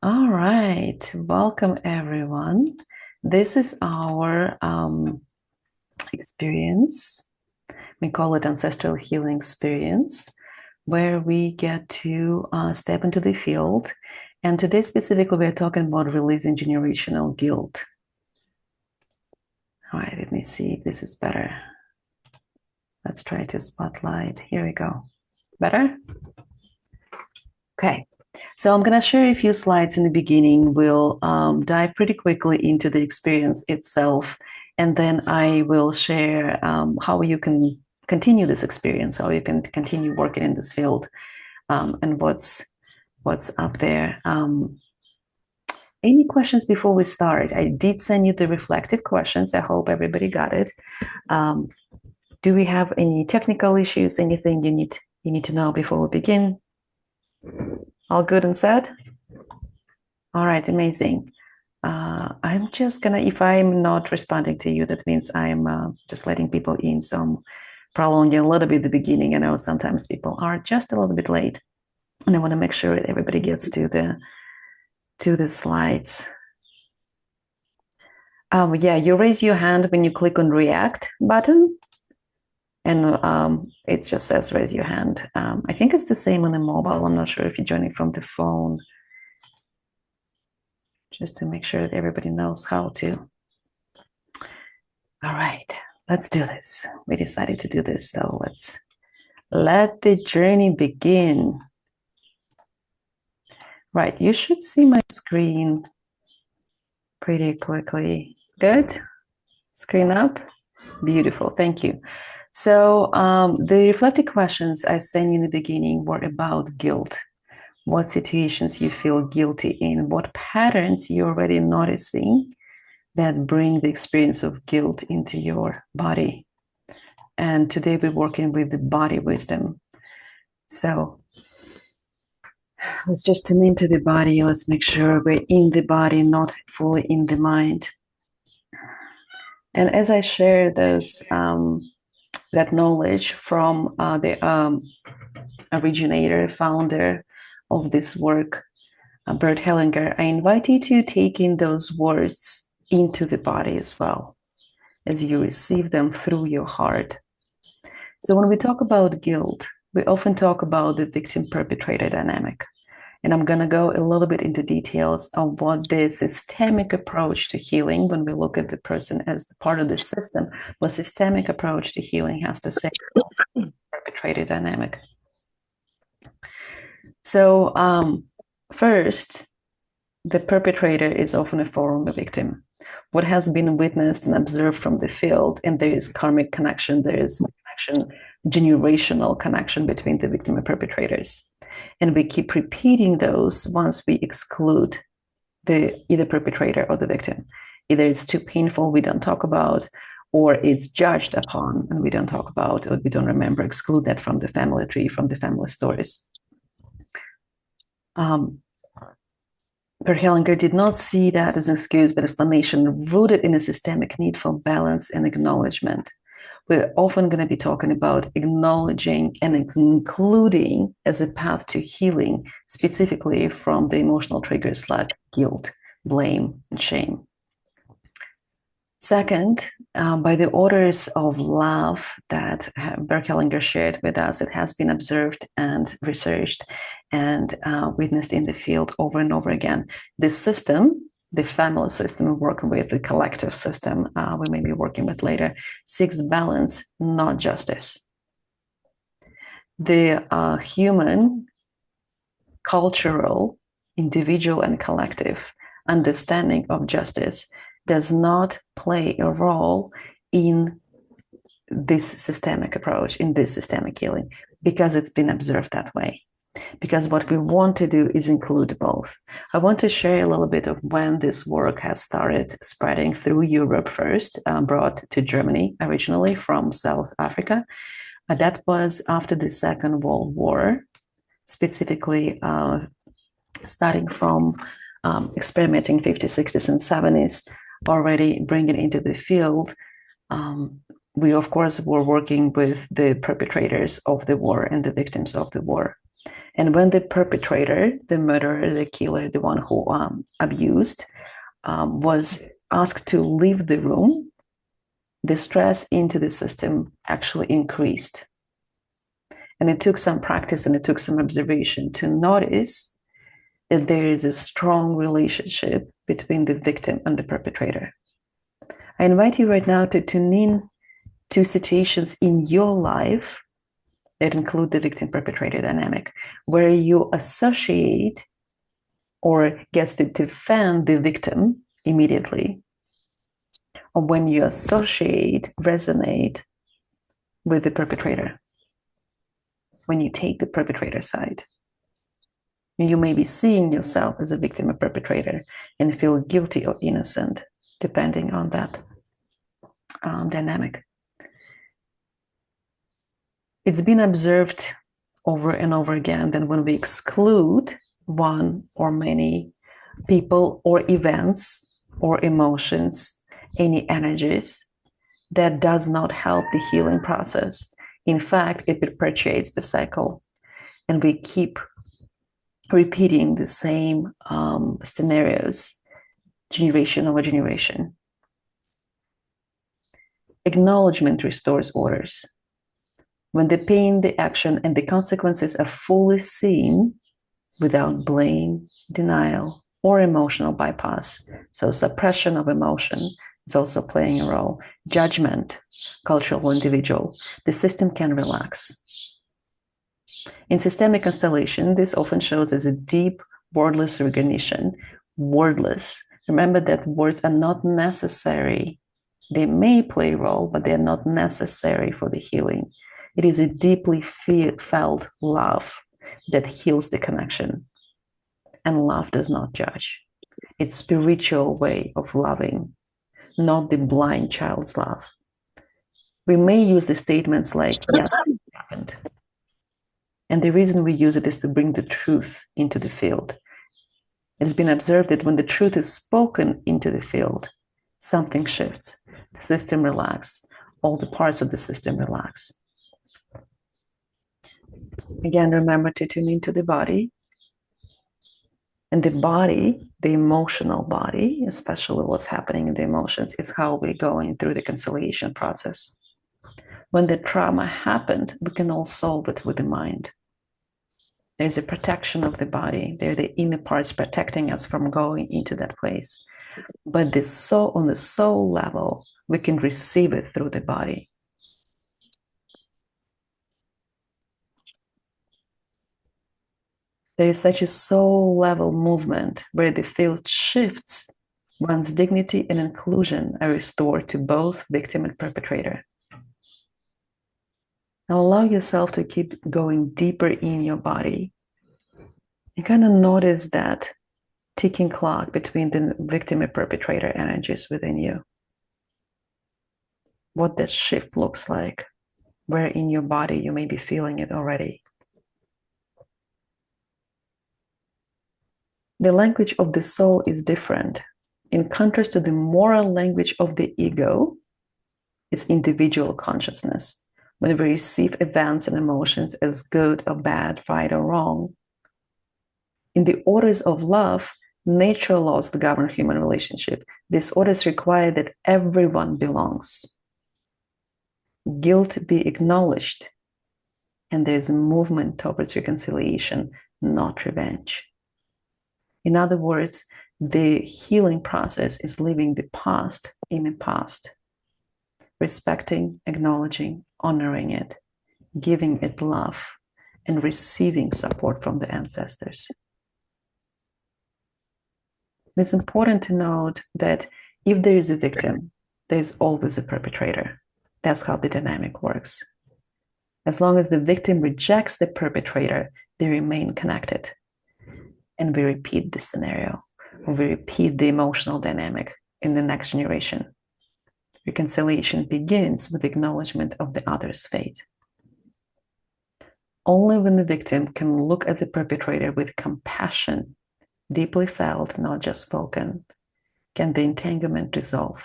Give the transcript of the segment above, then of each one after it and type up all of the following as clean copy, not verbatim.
All right, welcome everyone. This is our experience. We call it Ancestral Healing Experience, where we get to step into the field. And today, specifically, we're talking about releasing generational guilt. All right, let me see if this is better. Let's try to spotlight. Here we go. Better? Okay. So I'm going to share a few slides in the beginning. We'll dive pretty quickly into the experience itself, and then I will share how you can continue this experience, how you can continue working in this field, and what's up there. Any questions before we start? I did send you the reflective questions. I hope everybody got it. Do we have any technical issues? Anything you need to know before we begin? All good and set? All right, amazing. I'm just gonna, if I'm not responding to you, that means I'm just letting people in. So I'm prolonging a little bit the beginning. I know sometimes people are just a little bit late, and I want to make sure that everybody gets to the slides. Yeah, you raise your hand when you click on React button, and it just says raise your hand. I think it's the same on the mobile. I'm not sure if you're joining from the phone. Just to make sure that everybody knows how to. All right, let's do this. We decided to do this, so let's let the journey begin. Right, you should see my screen pretty quickly. Good? Screen up? Beautiful, thank you. So the reflective questions I sent you in the beginning were about guilt. What situations you feel guilty in, what patterns you're already noticing that bring the experience of guilt into your body. And today we're working with the body wisdom. So let's just tune into the body. Let's make sure we're in the body, not fully in the mind. And as I share those that knowledge from the originator, founder of this work, Bert Hellinger, I invite you to take in those words into the body as well, as you receive them through your heart. So when we talk about guilt, we often talk about the victim-perpetrator dynamic. And I'm going to go a little bit into details of what the systemic approach to healing, when we look at the person as the part of the system, what systemic approach to healing has to say perpetrator dynamic. So first, the perpetrator is often a former victim. What has been witnessed and observed from the field, and there is karmic connection, there is connection, generational connection between the victim and perpetrators. And we keep repeating those once we exclude the either perpetrator or the victim. Either it's too painful, we don't talk about, or it's judged upon and we don't talk about, or we don't remember, exclude that from the family tree, from the family stories. Per Hellinger did not see that as an excuse, but explanation rooted in a systemic need for balance and acknowledgement. We're often going to be talking about acknowledging and including as a path to healing, specifically from the emotional triggers like guilt, blame, and shame. Second, by the orders of love that Bert Hellinger shared with us, it has been observed and researched and witnessed in the field over and over again. This system, the family system we're working with, the collective system we may be working with later, seeks balance, not justice. The human, cultural, individual, and collective understanding of justice does not play a role in this systemic approach, in this systemic healing, because it's been observed that way. Because what we want to do is include both. I want to share a little bit of when this work has started spreading through Europe first, brought to Germany originally from South Africa. That was after the Second World War, specifically starting from experimenting 50s, 60s, and 70s, already bringing into the field. We, of course, were working with the perpetrators of the war and the victims of the war. And when the perpetrator, the murderer, the killer, the one who abused, was asked to leave the room, the stress into the system actually increased. And it took some practice and it took some observation to notice that there is a strong relationship between the victim and the perpetrator. I invite you right now to tune in to situations in your life that include the victim-perpetrator dynamic, where you associate or gets to defend the victim immediately, or when you associate, resonate with the perpetrator, when you take the perpetrator side. You may be seeing yourself as a victim or perpetrator and feel guilty or innocent, depending on that dynamic. It's been observed over and over again that when we exclude one or many people or events or emotions, any energies, that does not help the healing process. In fact, it perpetuates the cycle, and we keep repeating the same scenarios generation over generation. Acknowledgement restores orders. When the pain, the action, and the consequences are fully seen without blame, denial, or emotional bypass, so suppression of emotion is also playing a role, judgment, cultural, individual, the system can relax. In systemic constellation, this often shows as a deep, wordless recognition. Wordless. Remember that words are not necessary. They may play a role, but they're not necessary for the healing. It is a deeply felt love that heals the connection. And love does not judge. It's spiritual way of loving, not the blind child's love. We may use the statements like, yes, it happened. And the reason we use it is to bring the truth into the field. It has been observed that when the truth is spoken into the field, something shifts. The system relaxes. All the parts of the system relax. Again, remember to tune into the body. And the body, the emotional body, especially what's happening in the emotions, is how we're going through the conciliation process. When the trauma happened, we can all solve it with the mind. There's a protection of the body. They're the inner parts protecting us from going into that place. But the soul, on the soul level, we can receive it through the body. There is such a soul level movement where the field shifts, one's dignity and inclusion are restored to both victim and perpetrator. Now allow yourself to keep going deeper in your body and kind of notice that ticking clock between the victim and perpetrator energies within you. What that shift looks like, where in your body you may be feeling it already. The language of the soul is different. In contrast to the moral language of the ego, it's individual consciousness. When we receive events and emotions as good or bad, right or wrong, in the orders of love, nature laws that govern human relationship, these orders require that everyone belongs. Guilt be acknowledged, and there's a movement towards reconciliation, not revenge. In other words, the healing process is leaving the past in the past, respecting, acknowledging, honoring it, giving it love, and receiving support from the ancestors. It's important to note that if there is a victim, there's always a perpetrator. That's how the dynamic works. As long as the victim rejects the perpetrator, they remain connected. And we repeat the scenario, or we repeat the emotional dynamic in the next generation. Reconciliation begins with acknowledgement of the other's fate. Only when the victim can look at the perpetrator with compassion, deeply felt, not just spoken, can the entanglement dissolve.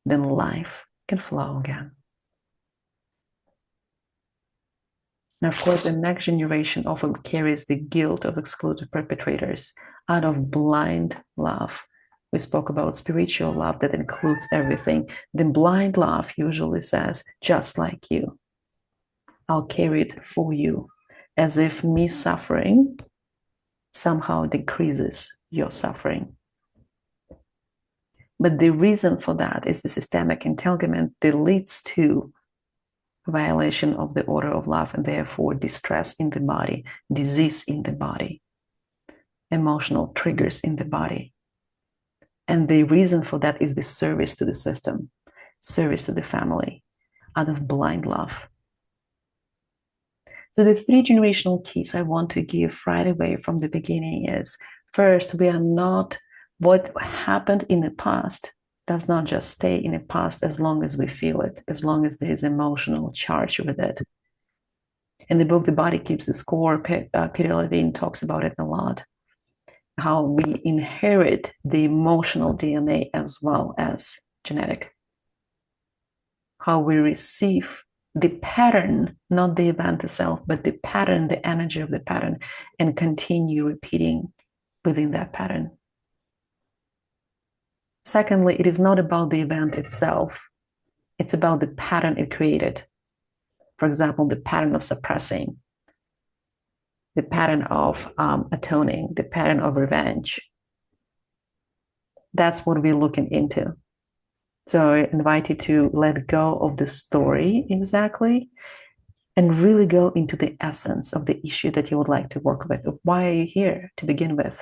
Then life can flow again. And of course, the next generation often carries the guilt of excluded perpetrators out of blind love. We spoke about spiritual love that includes everything. The blind love usually says, just like you, I'll carry it for you, as if me suffering somehow decreases your suffering. But the reason for that is the systemic entanglement that leads to violation of the order of love and therefore distress in the body, disease in the body, emotional triggers in the body. And the reason for that is the service to the system, service to the family, out of blind love. So the 3 generational keys I want to give right away from the beginning is, first, we are not, what happened in the past does not just stay in the past as long as we feel it, as long as there is emotional charge with it. In the book, The Body Keeps the Score, Peter Levine talks about it a lot, how we inherit the emotional DNA as well as genetic, how we receive the pattern, not the event itself, but the pattern, the energy of the pattern, and continue repeating within that pattern. Secondly, it is not about the event itself. It's about the pattern it created. For example, the pattern of suppressing, the pattern of atoning, the pattern of revenge. That's what we're looking into. So I invite you to let go of the story exactly and really go into the essence of the issue that you would like to work with. Why are you here to begin with?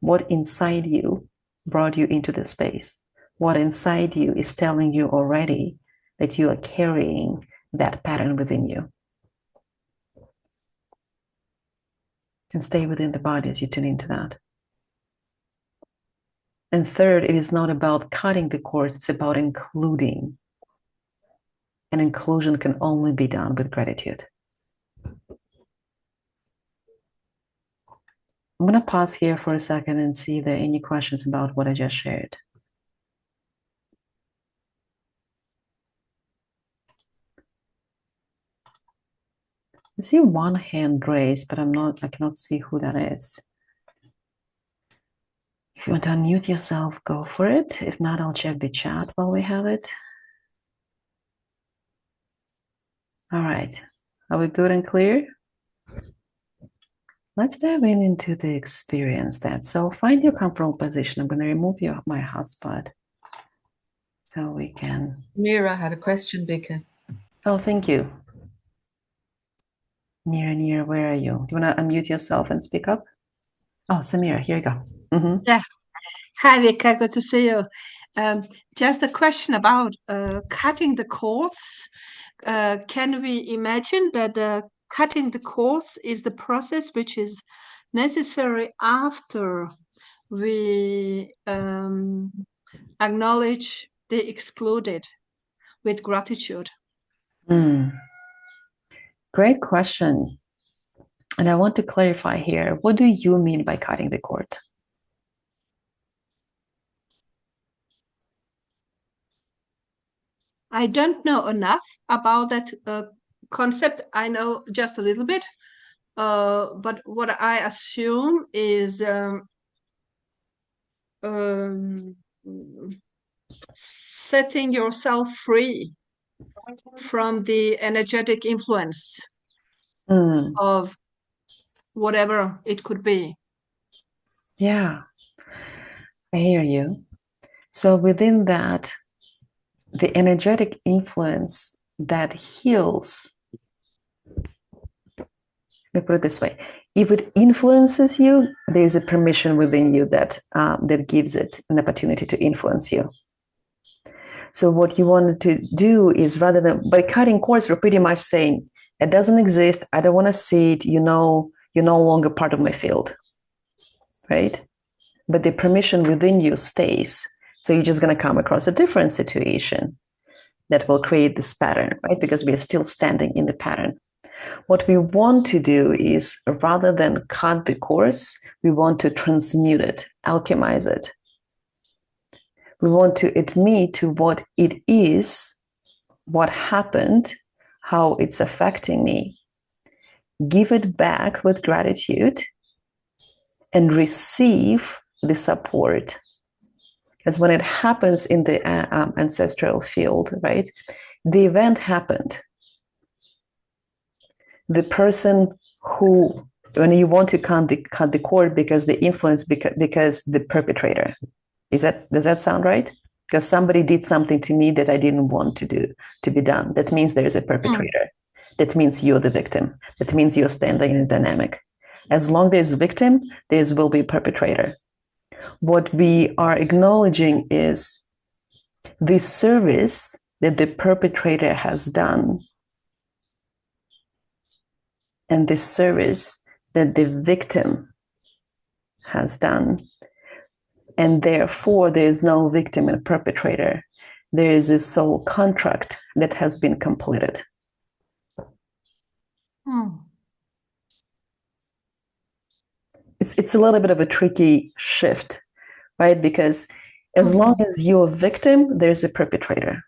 What inside you brought you into this space? What inside you is telling you already that you are carrying that pattern within you? And stay within the body as you tune into that. And third, it is not about cutting the cords, it's about including. And inclusion can only be done with gratitude. I'm going to pause here for a second and see if there are any questions about what I just shared. I see one hand raised, but I cannot see who that is. If you want to unmute yourself, go for it. If not, I'll check the chat while we have it. All right. Are we good and clear? Let's dive into the experience then. So find your comfortable position. I'm going to remove my hotspot so we can. Mira had a question, Vika. Oh, thank you. Near, where are you? Do you want to unmute yourself and speak up? Oh, Samira, here you go. Mm-hmm. Yeah. Hi, Vika. Good to see you. Just a question about cutting the cords. Can we imagine that cutting the cords is the process which is necessary after we acknowledge the excluded with gratitude? Great question. And I want to clarify here, what do you mean by cutting the cord? I don't know enough about that concept. I know just a little bit. But what I assume is setting yourself free from the energetic influence of whatever it could be. Yeah, I hear you. So within that, the energetic influence that heals, let me put it this way, if it influences you, there's a permission within you that gives it an opportunity to influence you. So what you wanted to do is, rather than by cutting cords, we're pretty much saying it doesn't exist. I don't want to see it. You're no longer part of my field, right? But the permission within you stays. So you're just going to come across a different situation that will create this pattern, right? Because we are still standing in the pattern. What we want to do is, rather than cut the cords, we want to transmute it, alchemize it. We want to admit to what it is, what happened, how it's affecting me, give it back with gratitude and receive the support. Because when it happens in the ancestral field, right, the event happened. The person who, when you want to cut the cord because the influence, because the perpetrator, does that sound right? Because somebody did something to me that I didn't want to be done. That means there is a perpetrator. That means you're the victim. That means you're standing in a dynamic. As long as there's a victim, there will be a perpetrator. What we are acknowledging is the service that the perpetrator has done and the service that the victim has done. And therefore, there is no victim and perpetrator. There is a soul contract that has been completed. It's a little bit of a tricky shift, right? Because as long as you're a victim, there's a perpetrator.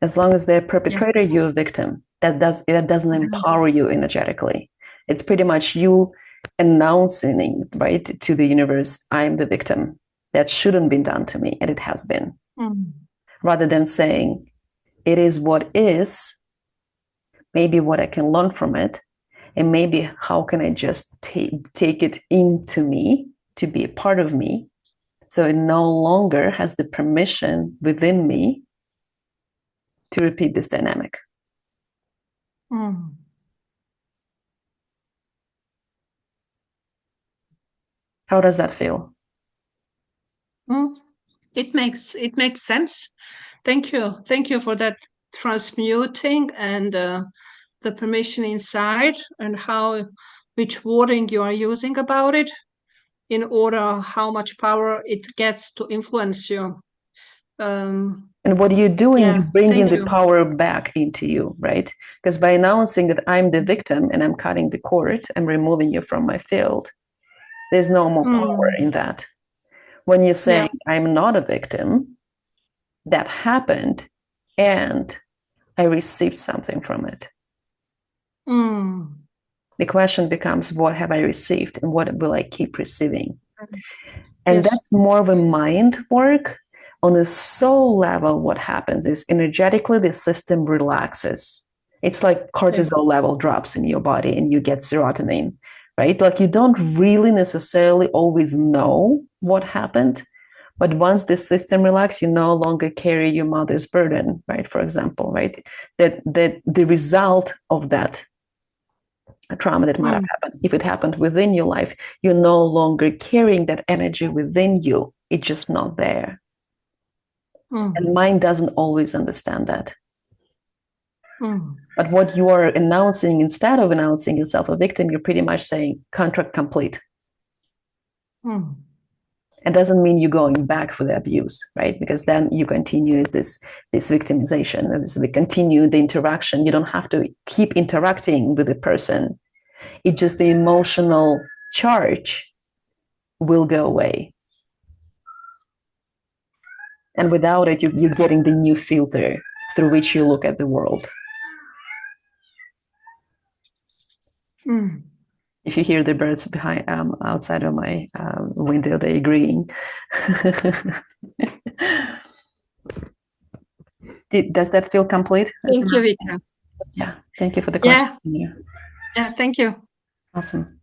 As long as they're a perpetrator, you're a victim. That doesn't empower you energetically. It's pretty much you announcing, right, to the universe, I'm the victim. That shouldn't be done to me, and it has been. Rather than saying, it is what is, maybe what I can learn from it, and maybe how can I just take it into me to be a part of me, so it no longer has the permission within me to repeat this dynamic. How does that feel? It makes sense. Thank you for that transmuting and the permission inside, and which wording you are using about it, in order how much power it gets to influence you. And what you're doing, you're bringing the power back into you, right? Because by announcing that I'm the victim and I'm cutting the cord, I'm removing you from my field. There's no more power in that. When you're saying, I'm not a victim, that happened, and I received something from it. The question becomes, what have I received, and what will I keep receiving? And that's more of a mind work. On the soul level, what happens is energetically the system relaxes. It's like cortisol level drops in your body and you get serotonin, right? Like you don't really necessarily always know what happened, but once the system relaxes, you no longer carry your mother's burden, right? For example, right? That the result of that trauma that might have happened, if it happened within your life, you're no longer carrying that energy within you. It's just not there. And mind doesn't always understand that. But what you are announcing, instead of announcing yourself a victim, you're pretty much saying contract complete. It doesn't mean you're going back for the abuse, right? Because then you continue this victimization. So we continue the interaction. You don't have to keep interacting with the person. It's just the emotional charge will go away. And without it, you're getting the new filter through which you look at the world. If you hear the birds behind outside of my window, they're agreeing. Does that feel complete? Thank you, Vika. Yeah, thank you for the question. Yeah, thank you. Awesome.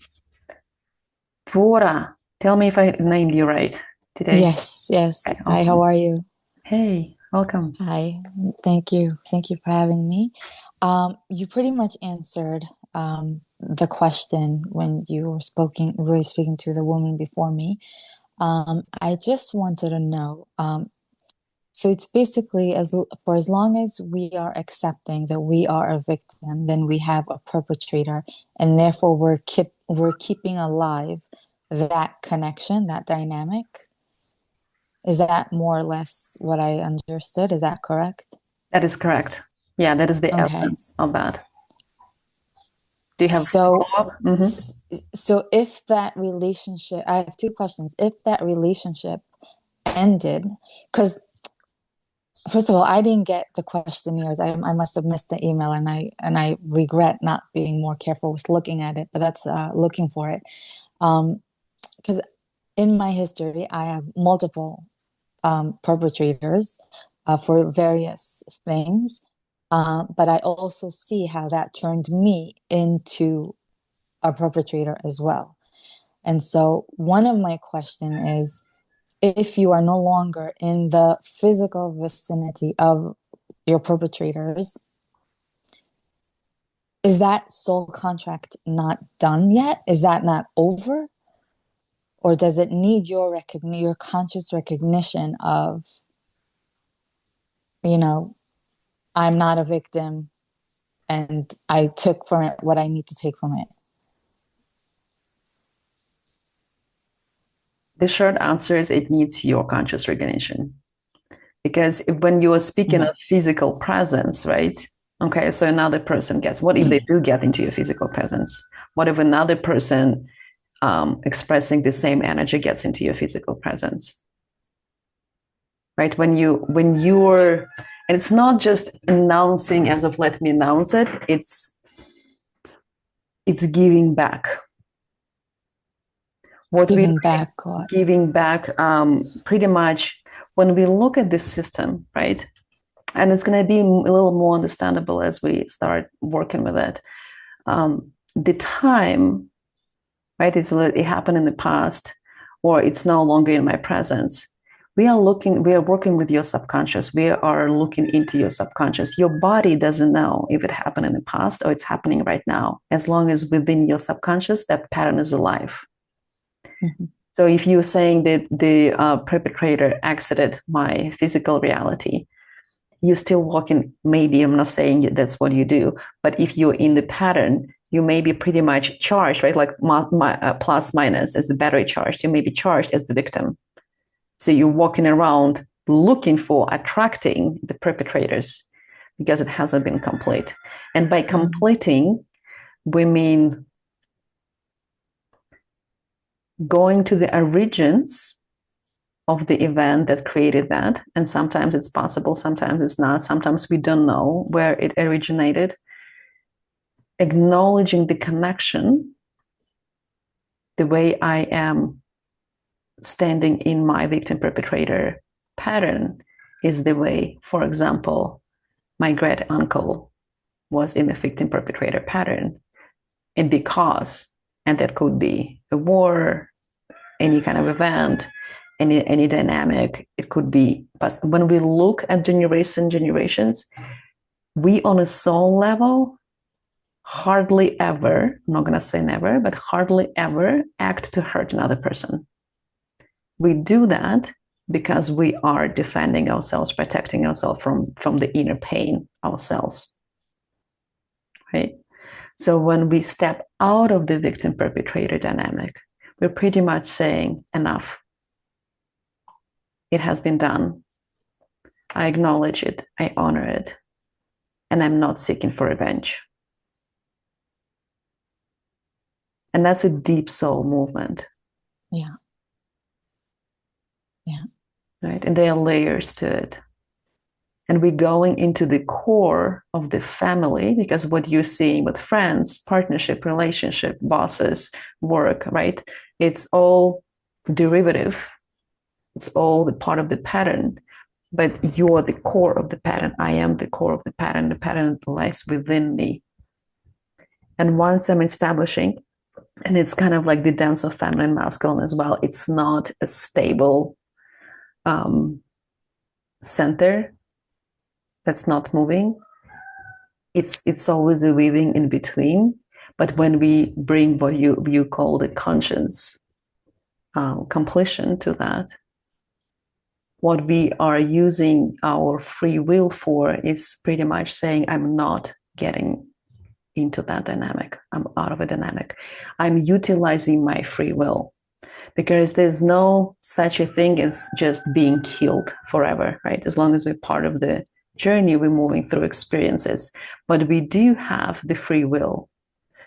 Dvora, tell me if I named you right today. Yes. Okay, awesome. Hi, how are you? Hey, welcome. Hi, thank you for having me. You pretty much answered the question when you were speaking to the woman before me. I just wanted to know, so it's basically for as long as we are accepting that we are a victim, then we have a perpetrator, and therefore we're keeping alive that connection, that dynamic. Is that more or less what I understood? Is that correct? That is correct. Yeah, that is the essence of that. Do you have follow-up? So if that relationship, I have two questions. If that relationship ended, because First of all, I didn't get the questionnaires. I must have missed the email, and I regret not being more careful with looking at it. But that's looking for it, because in my history, I have multiple perpetrators for various things, but I also see how that turned me into a perpetrator as well. And so, one of my question is, if you are no longer in the physical vicinity of your perpetrators, is that soul contract not done yet? Is that not over? Or does it need your conscious recognition of, I'm not a victim and I took from it what I need to take from it? The short answer is it needs your conscious recognition. Because when you are speaking of physical presence, right? Okay, so another person gets, what if they do get into your physical presence? What if another person expressing the same energy gets into your physical presence? Right? When you're, and it's not just announcing as of let me announce it, it's giving back. Giving back, pretty much when we look at this system, right? And it's going to be a little more understandable as we start working with it. The time, right? It happened in the past, or it's no longer in my presence. We are working with your subconscious. We are looking into your subconscious. Your body doesn't know if it happened in the past or it's happening right now. As long as within your subconscious, that pattern is alive. Mm-hmm. So if you're saying that the perpetrator exited my physical reality, you're still walking. Maybe I'm not saying that's what you do, but if you're in the pattern, you may be pretty much charged, right? Like plus minus as the battery charged, you may be charged as the victim. So you're walking around looking for, attracting the perpetrators because it hasn't been complete. And by completing, we mean going to the origins of the event that created that. And sometimes it's possible, sometimes it's not. Sometimes we don't know where it originated. Acknowledging the connection, the way I am standing in my victim perpetrator pattern is the way, for example, my great uncle was in the victim perpetrator pattern. And that could be a war, any kind of event, any dynamic, it could be. But when we look at generations, we on a soul level hardly ever, I'm not going to say never, but hardly ever act to hurt another person. We do that because we are defending ourselves, protecting ourselves from the inner pain ourselves, right? So when we step out of the victim-perpetrator dynamic, we're pretty much saying, enough. It has been done. I acknowledge it. I honor it. And I'm not seeking for revenge. And that's a deep soul movement. Yeah. Yeah. Right? And there are layers to it. And we're going into the core of the family, because what you're seeing with friends, partnership, relationship, bosses, work, right? It's all derivative. It's all the part of the pattern, but you're the core of the pattern. I am the core of the pattern lies within me. And once I'm establishing, and it's kind of like the dance of feminine and masculine as well, it's not a stable center that's not moving. It's always a weaving in between. But when we bring what you call the conscience completion to that, what we are using our free will for is pretty much saying, I'm not getting into that dynamic. I'm out of a dynamic. I'm utilizing my free will, because there's no such a thing as just being healed forever, right? As long as we're part of the journey, we're moving through experiences. But we do have the free will,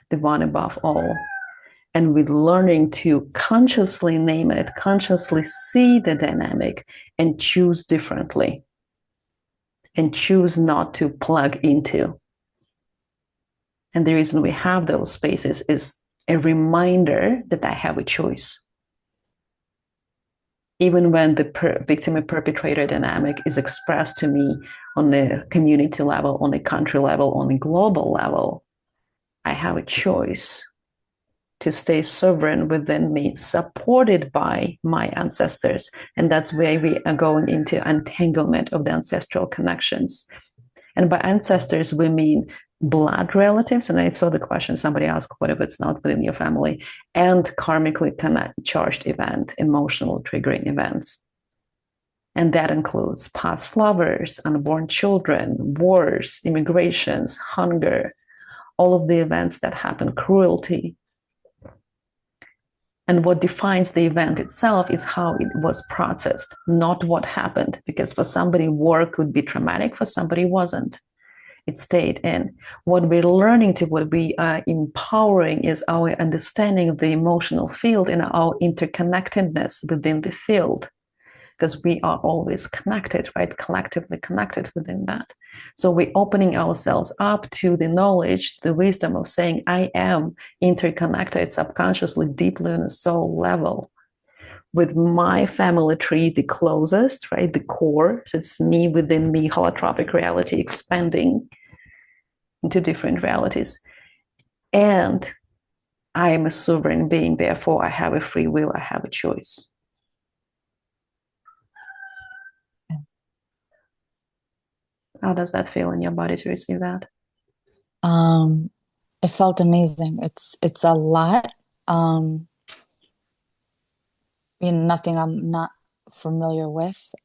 the one above all. And we're learning to consciously name it, consciously see the dynamic and choose differently. and choose not to plug into. And the reason we have those spaces is a reminder that I have a choice. Even when the victim and perpetrator dynamic is expressed to me on a community level, on a country level, on a global level, I have a choice to stay sovereign within me, supported by my ancestors. And that's where we are going into entanglement of the ancestral connections. And by ancestors, we mean blood relatives. And I saw the question somebody asked, what if it's not within your family? And karmically charged event, emotional triggering events. And that includes past lovers, unborn children, wars, immigrations, hunger, all of the events that happen, cruelty. And what defines the event itself is how it was processed, not what happened. Because for somebody, war could be traumatic, for somebody, wasn't. It stayed in. What we're learning to, what we are empowering is our understanding of the emotional field and our interconnectedness within the field. Because we are always connected, right? Collectively connected within that. So we're opening ourselves up to the knowledge, the wisdom of saying, I am interconnected subconsciously, deeply on a soul level. With my family tree, the closest, right? The core. So it's me within me, holotropic reality expanding into different realities. And I am a sovereign being, therefore I have a free will, I have a choice. How does that feel in your body to receive that? It felt amazing. It's a lot. Nothing I'm not familiar with.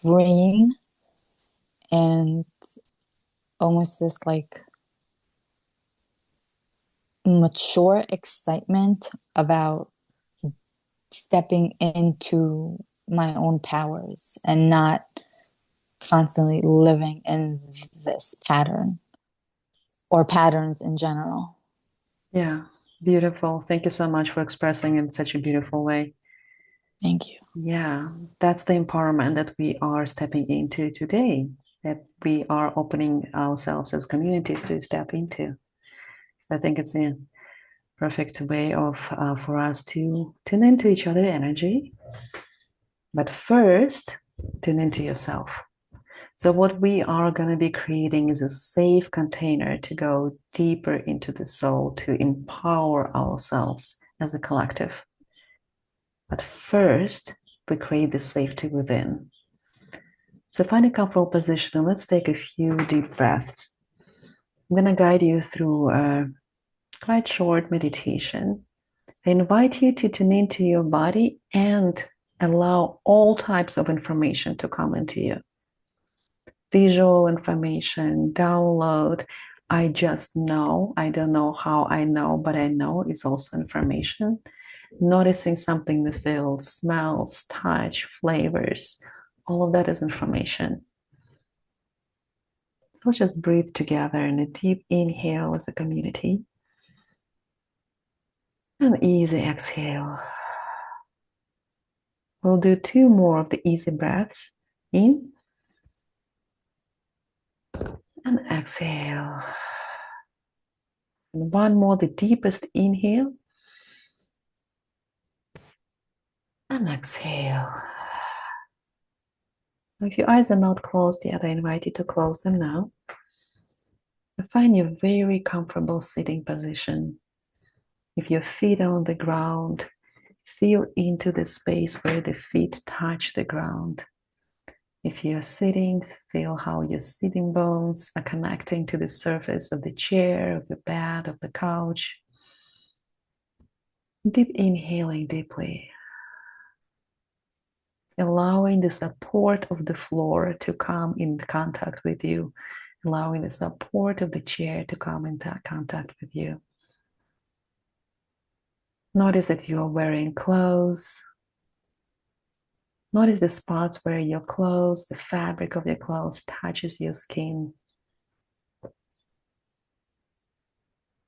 Freeing and almost this like mature excitement about stepping into my own powers and not constantly living in this pattern or patterns in general. Yeah, beautiful. Thank you so much for expressing in such a beautiful way. Thank you. Yeah, that's the empowerment that we are stepping into today, that we are opening ourselves as communities to step into. So I think it's a perfect way of for us to tune into each other's energy. But first, tune into yourself. So what we are going to be creating is a safe container to go deeper into the soul, to empower ourselves as a collective. But first, we create the safety within. So find a comfortable position and let's take a few deep breaths. I'm going to guide you through a quite short meditation. I invite you to tune into your body and allow all types of information to come into you. Visual information, download. I just know. I don't know how I know, but I know is also information. Noticing something in the field, smells, touch, flavors, all of that is information. So just breathe together in a deep inhale as a community. An easy exhale. We'll do 2 more of the easy breaths. In and exhale. And 1 more, the deepest inhale. And exhale. If your eyes are not closed yet, I invite you to close them now. Find your very comfortable sitting position. If your feet are on the ground, feel into the space where the feet touch the ground. If you're sitting, feel how your sitting bones are connecting to the surface of the chair, of the bed, of the couch. Deep inhaling deeply. Allowing the support of the floor to come in contact with you. Allowing the support of the chair to come into contact with you. Notice that you are wearing clothes. Notice the spots where your clothes, the fabric of your clothes touches your skin.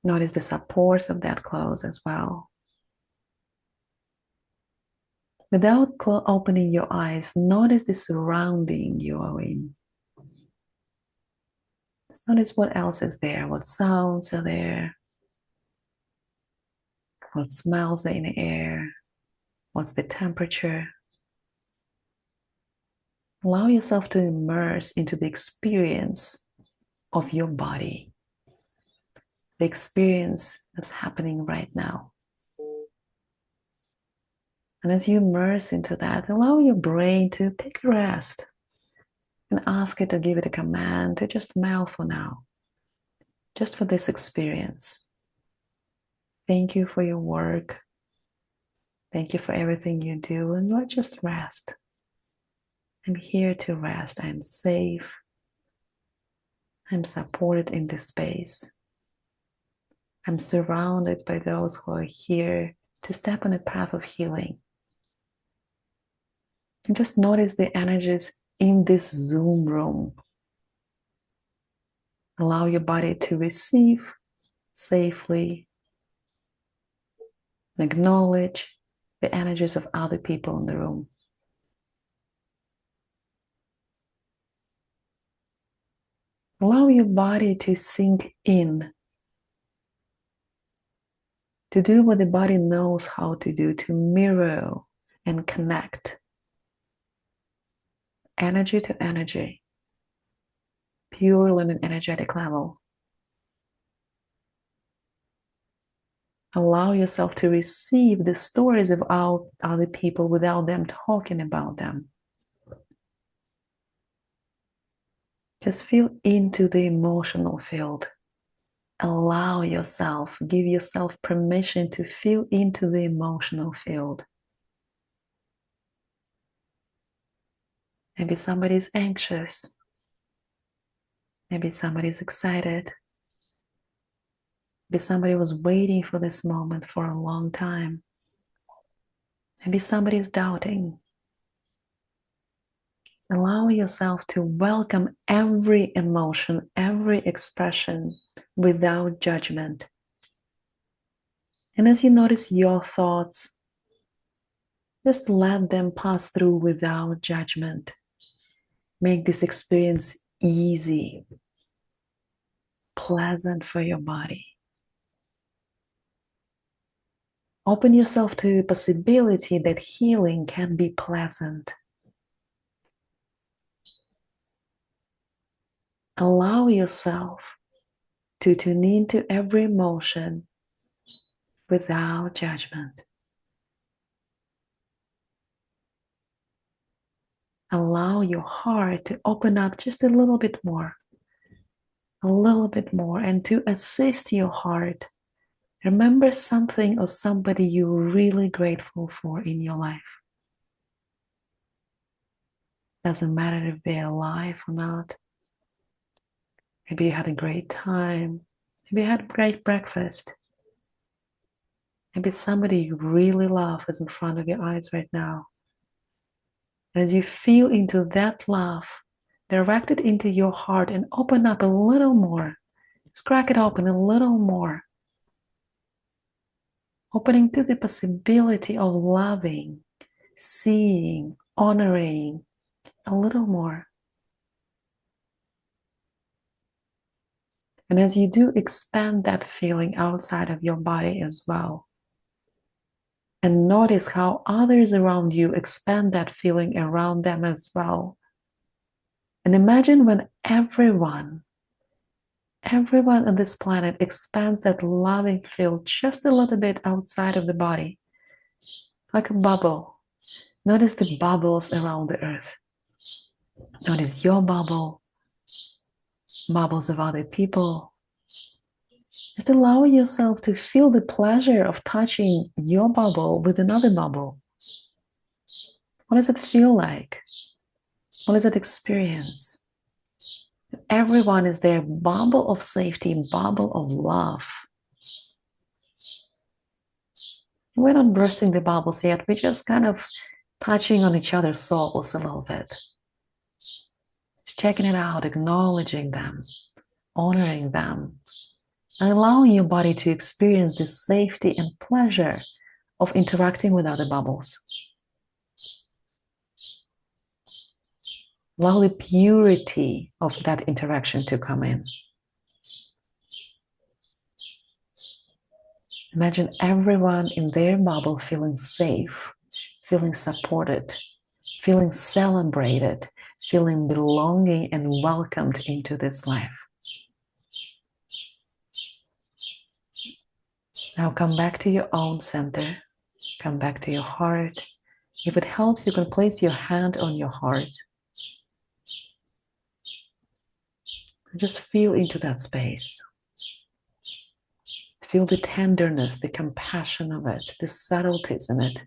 Notice the supports of that clothes as well. Without opening your eyes, notice the surrounding you are in. Just notice what else is there, what sounds are there, what smells are in the air, what's the temperature. Allow yourself to immerse into the experience of your body, the experience that's happening right now. And as you immerse into that, allow your brain to take a rest and ask it to give it a command to just melt for now, just for this experience. Thank you for your work. Thank you for everything you do, and let's just rest. I'm here to rest. I'm safe. I'm supported in this space. I'm surrounded by those who are here to step on a path of healing. And just notice the energies in this Zoom room. Allow your body to receive safely. Acknowledge the energies of other people in the room. Allow your body to sink in, to do what the body knows how to do, to mirror and connect energy to energy, purely on an energetic level. Allow yourself to receive the stories of other people without them talking about them. Just feel into the emotional field. Allow yourself, give yourself permission to feel into the emotional field. Maybe somebody's anxious. Maybe somebody's excited. Maybe somebody was waiting for this moment for a long time. Maybe somebody's doubting. Allow yourself to welcome every emotion, every expression without judgment. And as you notice your thoughts, just let them pass through without judgment. Make this experience easy, pleasant for your body. Open yourself to the possibility that healing can be pleasant. Allow yourself to tune into every emotion without judgment. Allow your heart to open up just a little bit more, and to assist your heart. Remember something or somebody you're really grateful for in your life. Doesn't matter if they're alive or not. Maybe you had a great time. Maybe you had a great breakfast. Maybe somebody you really love is in front of your eyes right now. And as you feel into that love, direct it into your heart and open up a little more. Just crack it open a little more. Opening to the possibility of loving, seeing, honoring a little more. And as you do, expand that feeling outside of your body as well. And notice how others around you expand that feeling around them as well. And imagine when everyone on this planet expands that loving field just a little bit outside of the body, like a bubble. Notice the bubbles around the earth. Notice your bubble, bubbles of other people. Just allow yourself to feel the pleasure of touching your bubble with another bubble. What does it feel like? What is that experience? Everyone is their bubble of safety, bubble of love. We're not bursting the bubbles yet. We're just kind of touching on each other's souls a little bit. Just checking it out, acknowledging them, honoring them, and allowing your body to experience the safety and pleasure of interacting with other bubbles. Allow the purity of that interaction to come in. Imagine everyone in their bubble feeling safe, feeling supported, feeling celebrated, feeling belonging and welcomed into this life. Now come back to your own center. Come back to your heart. If it helps, you can place your hand on your heart. Just feel into that space. Feel the tenderness, the compassion of it, the subtleties in it.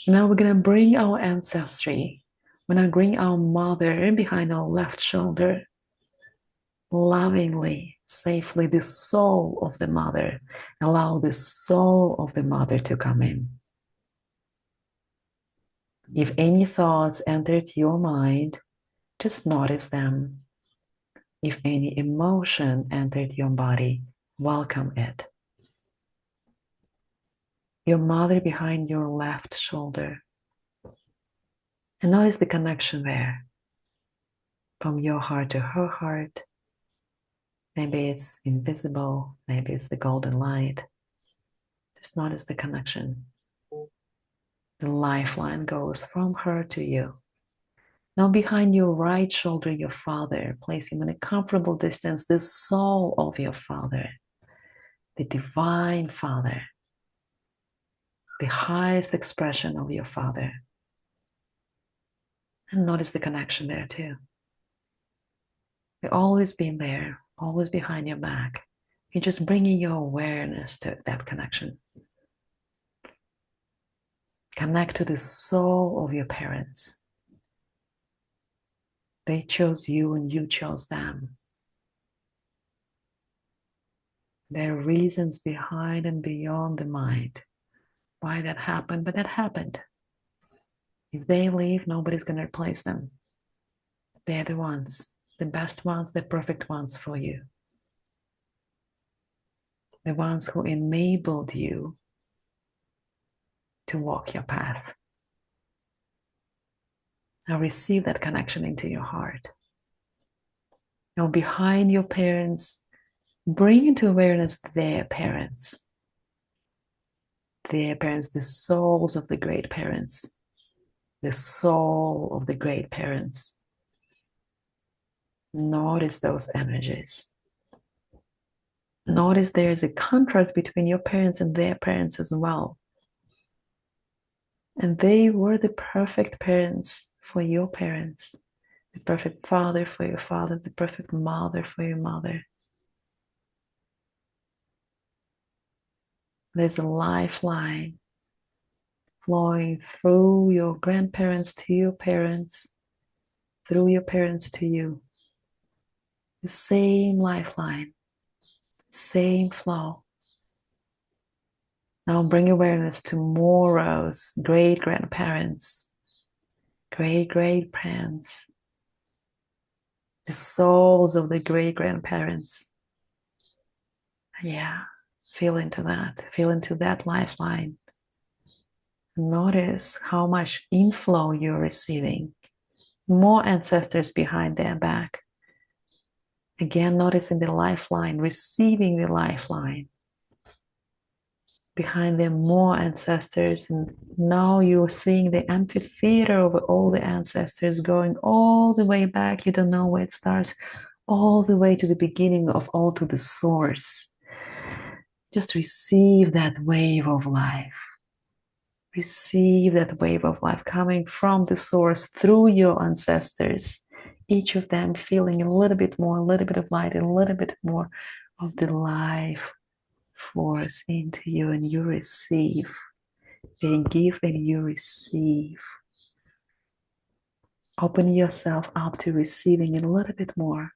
Now we're going to bring our ancestry. We're going to bring our mother behind our left shoulder. Lovingly, safely, the soul of the mother. Allow the soul of the mother to come in. If any thoughts entered your mind, just notice them. If any emotion entered your body, welcome it. Your mother behind your left shoulder. And notice the connection there. From your heart to her heart. Maybe it's invisible, maybe it's the golden light. Just notice the connection. The lifeline goes from her to you. Now behind your right shoulder, your father, place him in a comfortable distance, the soul of your father, the divine father, the highest expression of your father. And notice the connection there too. They've always been there, always behind your back. You're just bringing your awareness to that connection. Connect to the soul of your parents. They chose you and you chose them. There are reasons behind and beyond the mind why that happened, but that happened. If they leave, nobody's going to replace them. They're the ones, the best ones, the perfect ones for you. The ones who enabled you to walk your path. Now receive that connection into your heart. Now behind your parents, bring into awareness their parents. Their parents, the souls of the great parents. The soul of the great parents. Notice those energies. Notice there is a contract between your parents and their parents as well. And they were the perfect parents for your parents. The perfect father for your father. The perfect mother for your mother. There's a lifeline flowing through your grandparents to your parents, through your parents to you. The same lifeline, same flow. Now bring awareness to Moro's great-grandparents, great-great-parents, the souls of the great-grandparents. Yeah, feel into that lifeline. Notice how much inflow you're receiving. More ancestors behind their back. Again, noticing the lifeline, receiving the lifeline. Behind them, more ancestors. And now you're seeing the amphitheater of all the ancestors going all the way back. You don't know where it starts. All the way to the beginning of all, to the source. Just receive that wave of life. Receive that wave of life coming from the source through your ancestors. Each of them feeling a little bit more, a little bit of light, a little bit more of the life force into you, and you receive. They give and you receive. Open yourself up to receiving a little bit more.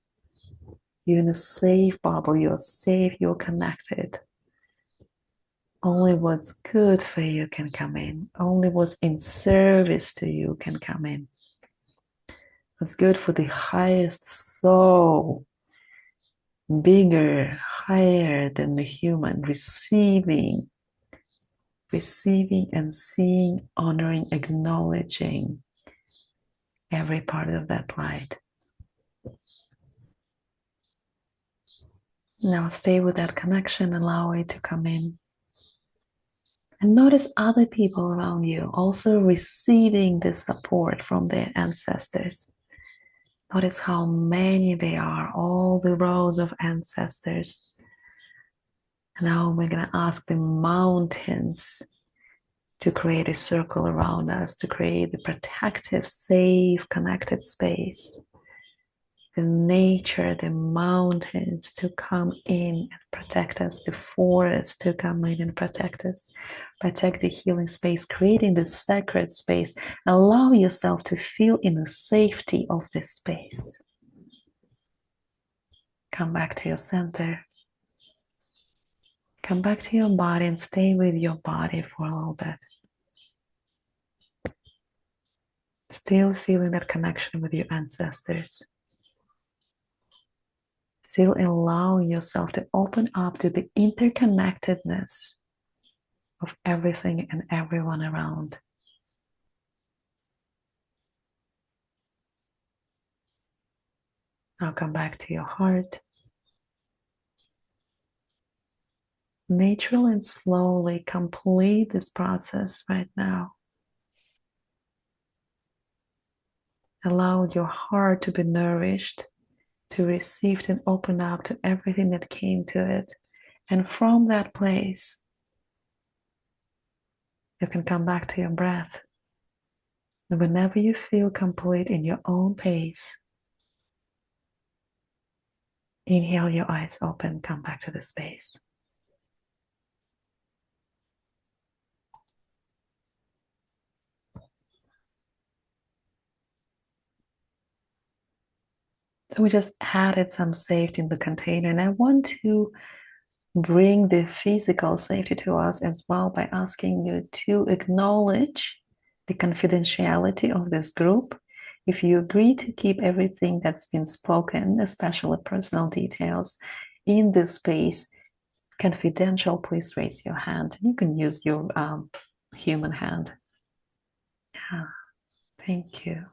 You're in a safe bubble. You're safe. You're connected. Only what's good for you can come in. Only what's in service to you can come in. What's good for the highest soul, bigger, higher than the human, receiving receiving and seeing, honoring, acknowledging every part of that light. Now stay with that connection, allow it to come in. And notice other people around you also receiving this support from their ancestors. Notice how many they are, all the rows of ancestors. And now we're going to ask the mountains to create a circle around us, to create the protective, safe, connected space. The nature, the mountains to come in and protect us, the forest to come in and protect us, protect the healing space, creating this sacred space. Allow yourself to feel in the safety of this space. Come back to your center. Come back to your body and stay with your body for a little bit. Still feeling that connection with your ancestors. Still allowing yourself to open up to the interconnectedness of everything and everyone around. Now come back to your heart. Naturally and slowly complete this process right now. Allow your heart to be nourished, to receive and open up to everything that came to it. And from that place, you can come back to your breath. And whenever you feel complete in your own pace, inhale, your eyes open, come back to the space. So we just added some safety in the container, and I want to bring the physical safety to us as well by asking you to acknowledge the confidentiality of this group. If you agree to keep everything that's been spoken, especially personal details, in this space confidential, please raise your hand. You can use your human hand. Yeah, thank you.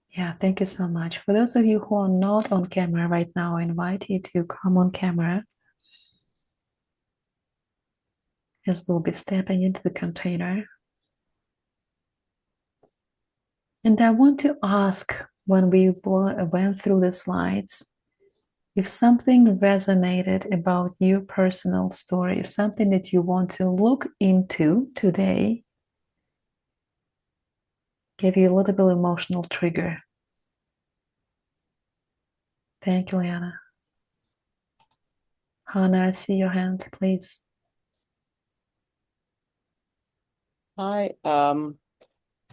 Yeah, thank you so much. For those of you who are not on camera right now, I invite you to come on camera as we'll be stepping into the container. And I want to ask, when we went through the slides, if something resonated about your personal story, if something that you want to look into today gave you a little bit of emotional trigger. Thank you, Liana. Hannah, I see your hand, please. Hi.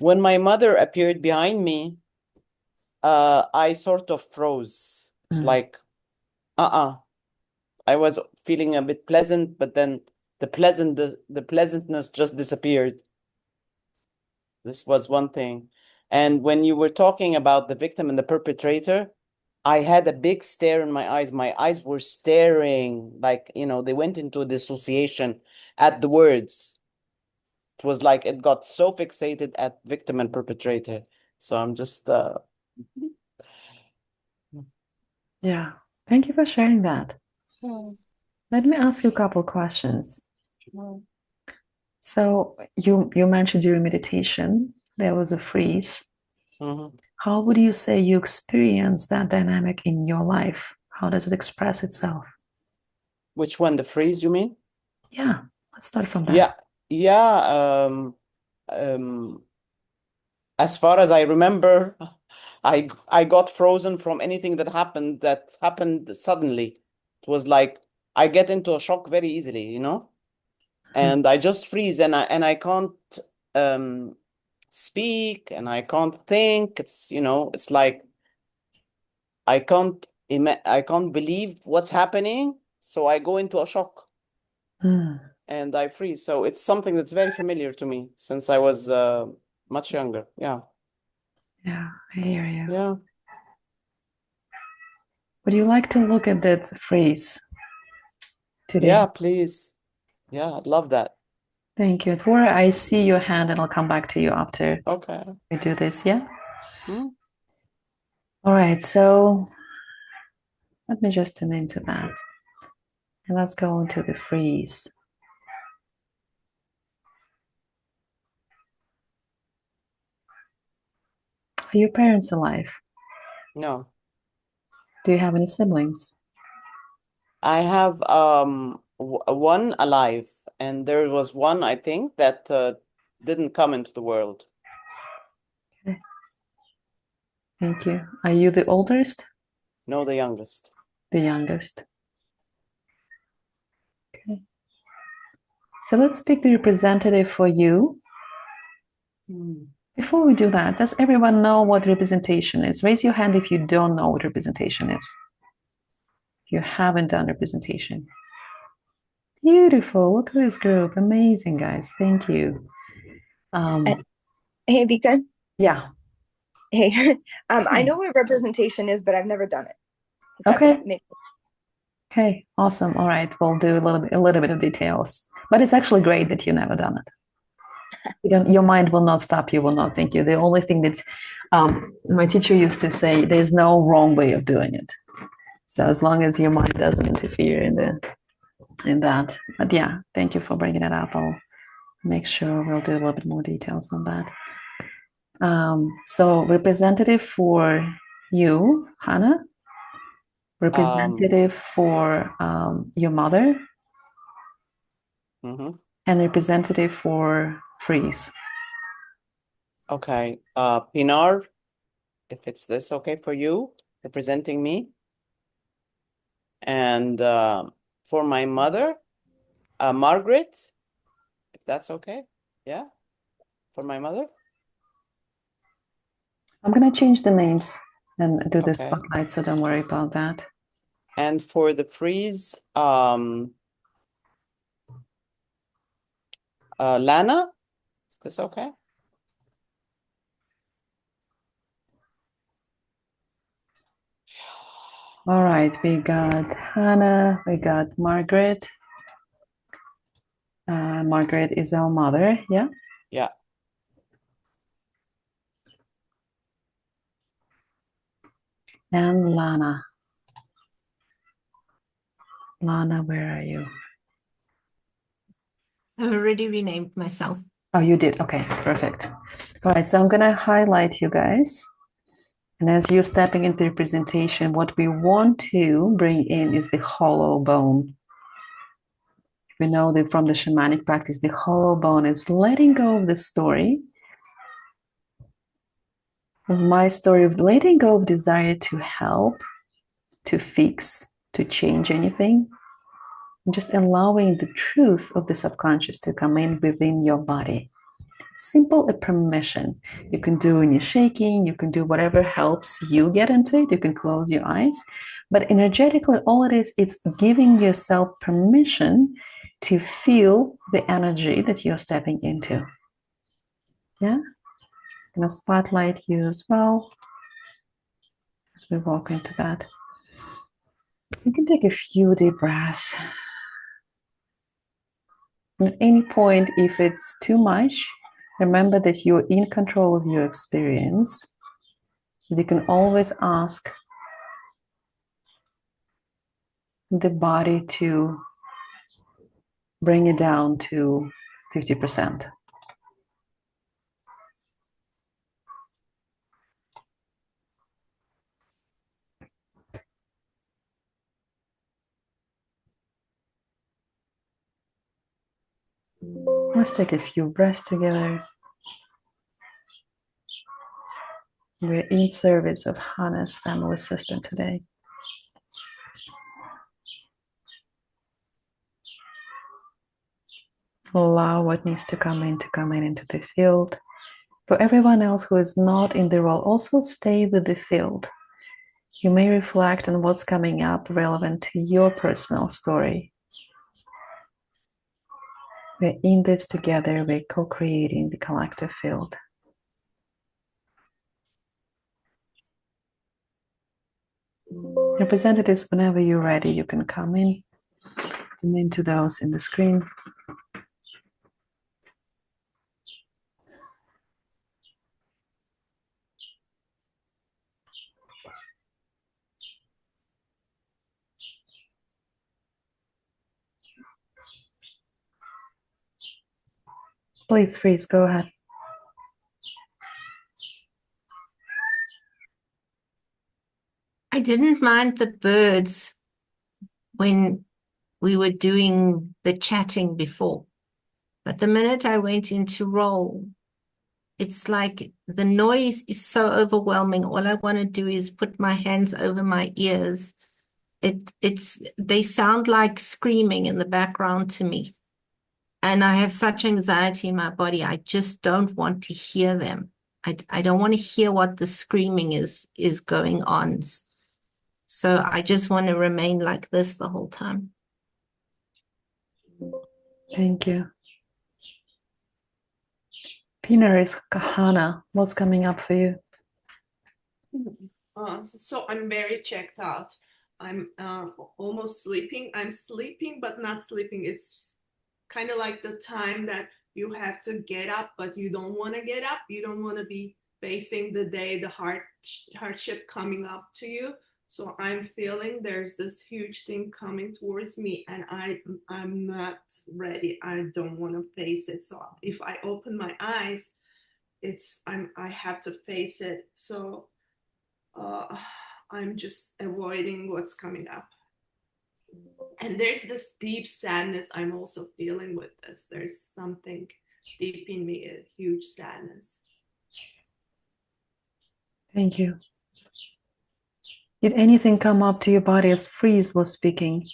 When my mother appeared behind me, I sort of froze. It's like, I was feeling a bit pleasant, but then the pleasantness just disappeared. This was one thing. And when you were talking about the victim and the perpetrator, I had a big stare in my eyes. My eyes were staring, like, they went into dissociation at the words. It was like it got so fixated at victim and perpetrator. So I'm just Yeah, thank you for sharing that. Let me ask you a couple questions. So you mentioned during meditation there was a freeze. How would you say you experience that dynamic in your life? How does it express itself? Which one, the freeze, you mean? Yeah, let's start from that. Yeah. As far as I remember, I got frozen from anything that happened suddenly. It was like I get into a shock very easily, and I just freeze and I can't speak and I can't think. It's like I can't believe what's happening, so I go into a shock and I freeze. So it's something that's very familiar to me since I was much younger. Yeah. Yeah, I hear you. Yeah. Would you like to look at that freeze today? Yeah, please. Yeah, I'd love that. Thank you. Dvora, I see your hand and I'll come back to you after Okay. we do this. Yeah. Hmm? All right. So let me just tune into that. And let's go into the freeze. Are your parents alive? No. Do you have any siblings? I have one alive, and there was one, I think, that didn't come into the world. Okay. Thank you. Are you the oldest? No, the youngest. The youngest. Okay. So let's pick the representative for you. Before we do that, does everyone know what representation is? Raise your hand if you don't know what representation is. If you haven't done representation. Beautiful. Look at this group. Amazing, guys. Thank you. Hey, Vika. Yeah. Hey, I Hey. know what representation is, but I've never done it. If that Okay. makes- Okay. Awesome. All right. We'll do a little bit of details. But it's actually great that you've never done it. Your mind will not stop you, will not think you. The only thing that my teacher used to say, there's no wrong way of doing it. So as long as your mind doesn't interfere in that. But yeah, thank you for bringing it up. I'll make sure we'll do a little bit more details on that. So representative for you, Hannah. Representative for your mother. Mm-hmm. And representative for Freeze. Okay. Pinar, if it's this okay for you, representing me. And for my mother, Margaret, if that's okay. Yeah. For my mother. I'm gonna change the names and do the Okay. spotlight, so don't worry about that. And for the freeze, Lana, is this okay? All right, we got Hannah, we got Margaret. Margaret is our mother, yeah? Yeah. And Lana. Lana, where are you? I already renamed myself. Oh, you did. Okay, perfect. All right, so I'm gonna highlight you guys. And as you're stepping into the presentation, what we want to bring in is the hollow bone. We know that from the shamanic practice, the hollow bone is letting go of the story, of my story, of letting go of desire to help, to fix, to change anything, and just allowing the truth of the subconscious to come in within your body. Simple a permission. You can do when you're shaking, you can do whatever helps you get into it. You can close your eyes. But energetically, all it is, it's giving yourself permission to feel the energy that you're stepping into. Yeah? I'm gonna spotlight you as well as we walk into that. You can take a few deep breaths. At any point, if it's too much, remember that you're in control of your experience. You can always ask the body to bring it down to 50%. Let's take a few breaths together. We're in service of Hannah's family system today. Allow what needs to come in into the field. For everyone else who is not in the role, also stay with the field. You may reflect on what's coming up relevant to your personal story. We're in this together, we're co-creating the collective field. Representatives, whenever you're ready, you can come in, zoom into those in the screen. Please, Freeze, go ahead. I didn't mind the birds when we were doing the chatting before. But the minute I went into role, it's like the noise is so overwhelming. All I want to do is put my hands over my ears. They sound like screaming in the background to me. And I have such anxiety in my body. I just don't want to hear them. I don't want to hear what the screaming is going on. So I just want to remain like this the whole time. Thank you. Pina is Kahana. What's coming up for you? So I'm very checked out. I'm almost sleeping. I'm sleeping, but not sleeping. It's kind of like the time that you have to get up, but you don't want to get up. You don't want to be facing the day, the hardship coming up to you. So I'm feeling there's this huge thing coming towards me, and I'm not ready. I don't want to face it. So if I open my eyes, I have to face it. So I'm just avoiding what's coming up. And there's this deep sadness I'm also feeling with this. There's something deep in me, a huge sadness. Thank you. Did anything come up to your body as Freeze was speaking?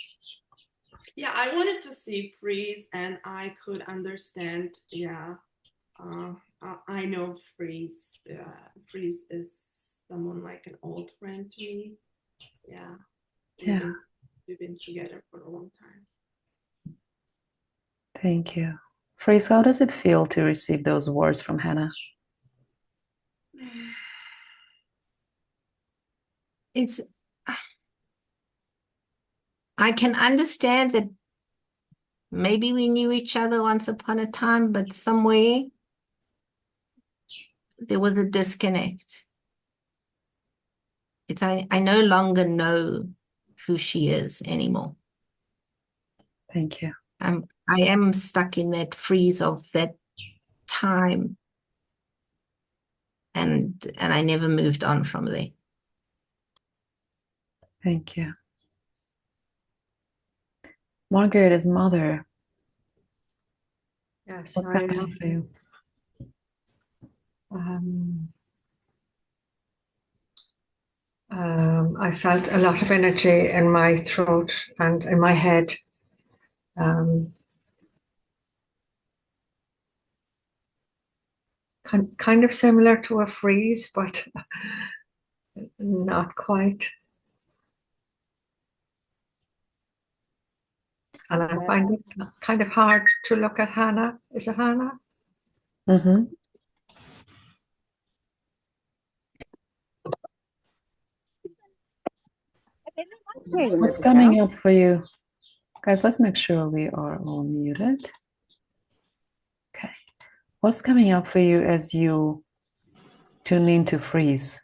Yeah, I wanted to see Freeze, and I could understand. Yeah, I know Freeze. Freeze is someone like an old friend to me. Yeah. Yeah. We've been together for a long time. Thank you. Freeze, how does it feel to receive those words from Hannah? I can understand that maybe we knew each other once upon a time, but somewhere there was a disconnect. I no longer know who she is anymore. Thank you. I am stuck in that freeze of that time, and I never moved on from there. Thank you. Margaret's mother. Yes, What's happening for you? I felt a lot of energy in my throat and in my head. Kind of similar to a freeze, but not quite. And I find it kind of hard to look at Hannah. Is it Hannah? Mm-hmm. What's coming up for you? Guys, let's make sure we are all muted. Okay. What's coming up for you as you tune into Freeze?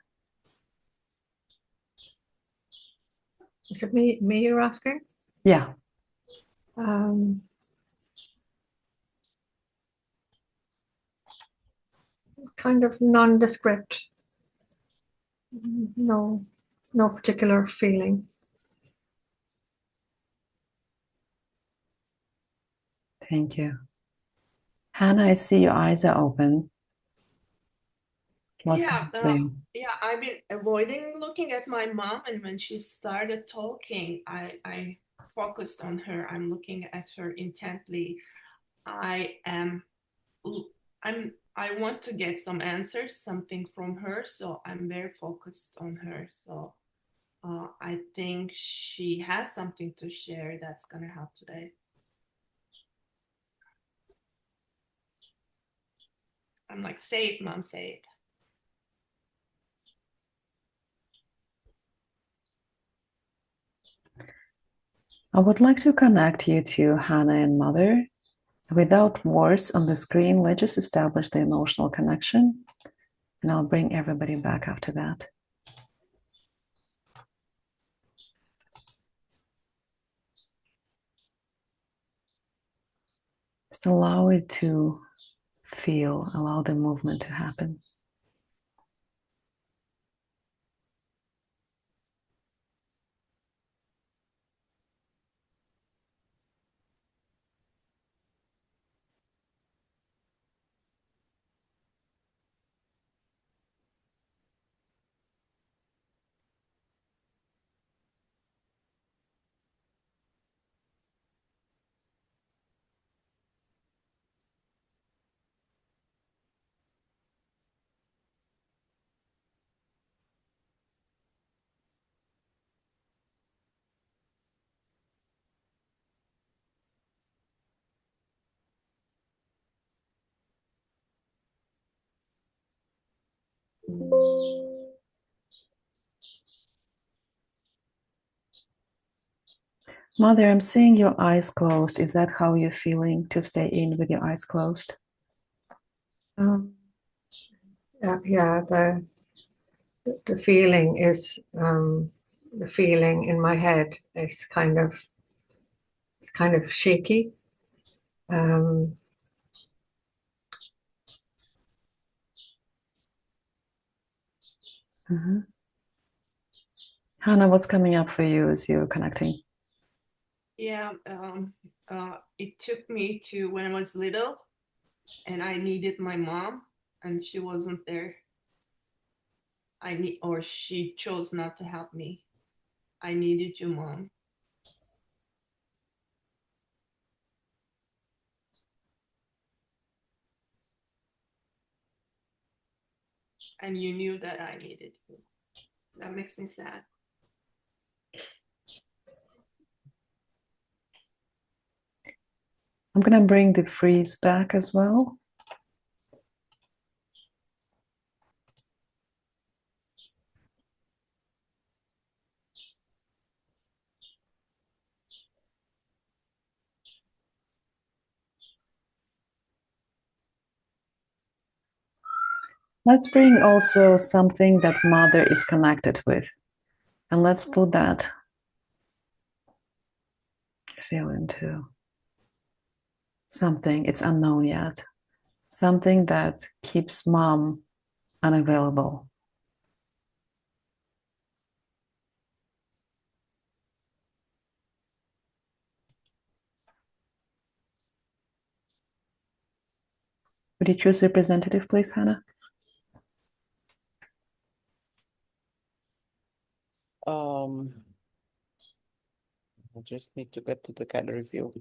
Is it me you're asking? Yeah. Kind of nondescript. No particular feeling. Thank you. Hannah, I see your eyes are open. What's coming for you? Yeah, I've been avoiding looking at my mom, and when she started talking, I focused on her. I'm looking at her intently. I want to get some answers, something from her, so I'm very focused on her. So I think she has something to share that's gonna help today. I'm like, say it, mom, say it. I would like to connect you to Hannah and Mother. Without words on the screen, let's just establish the emotional connection, and I'll bring everybody back after that. Just allow it to feel, allow the movement to happen. Mother, I'm seeing your eyes closed. Is that how you're feeling, to stay in with your eyes closed? Yeah, the feeling is the feeling in my head is kind of shaky. Mhm. Hannah, what's coming up for you as you're connecting? Yeah, it took me to when I was little and I needed my mom and she wasn't there. Or she chose not to help me. I needed you, Mom. And you knew that I needed you. That makes me sad. I'm going to bring the freeze back as well. Let's bring also something that mother is connected with. And let's put that feel into something, it's unknown yet. Something that keeps mom unavailable. Would you choose a representative, please, Hannah? I just need to get to the gallery view.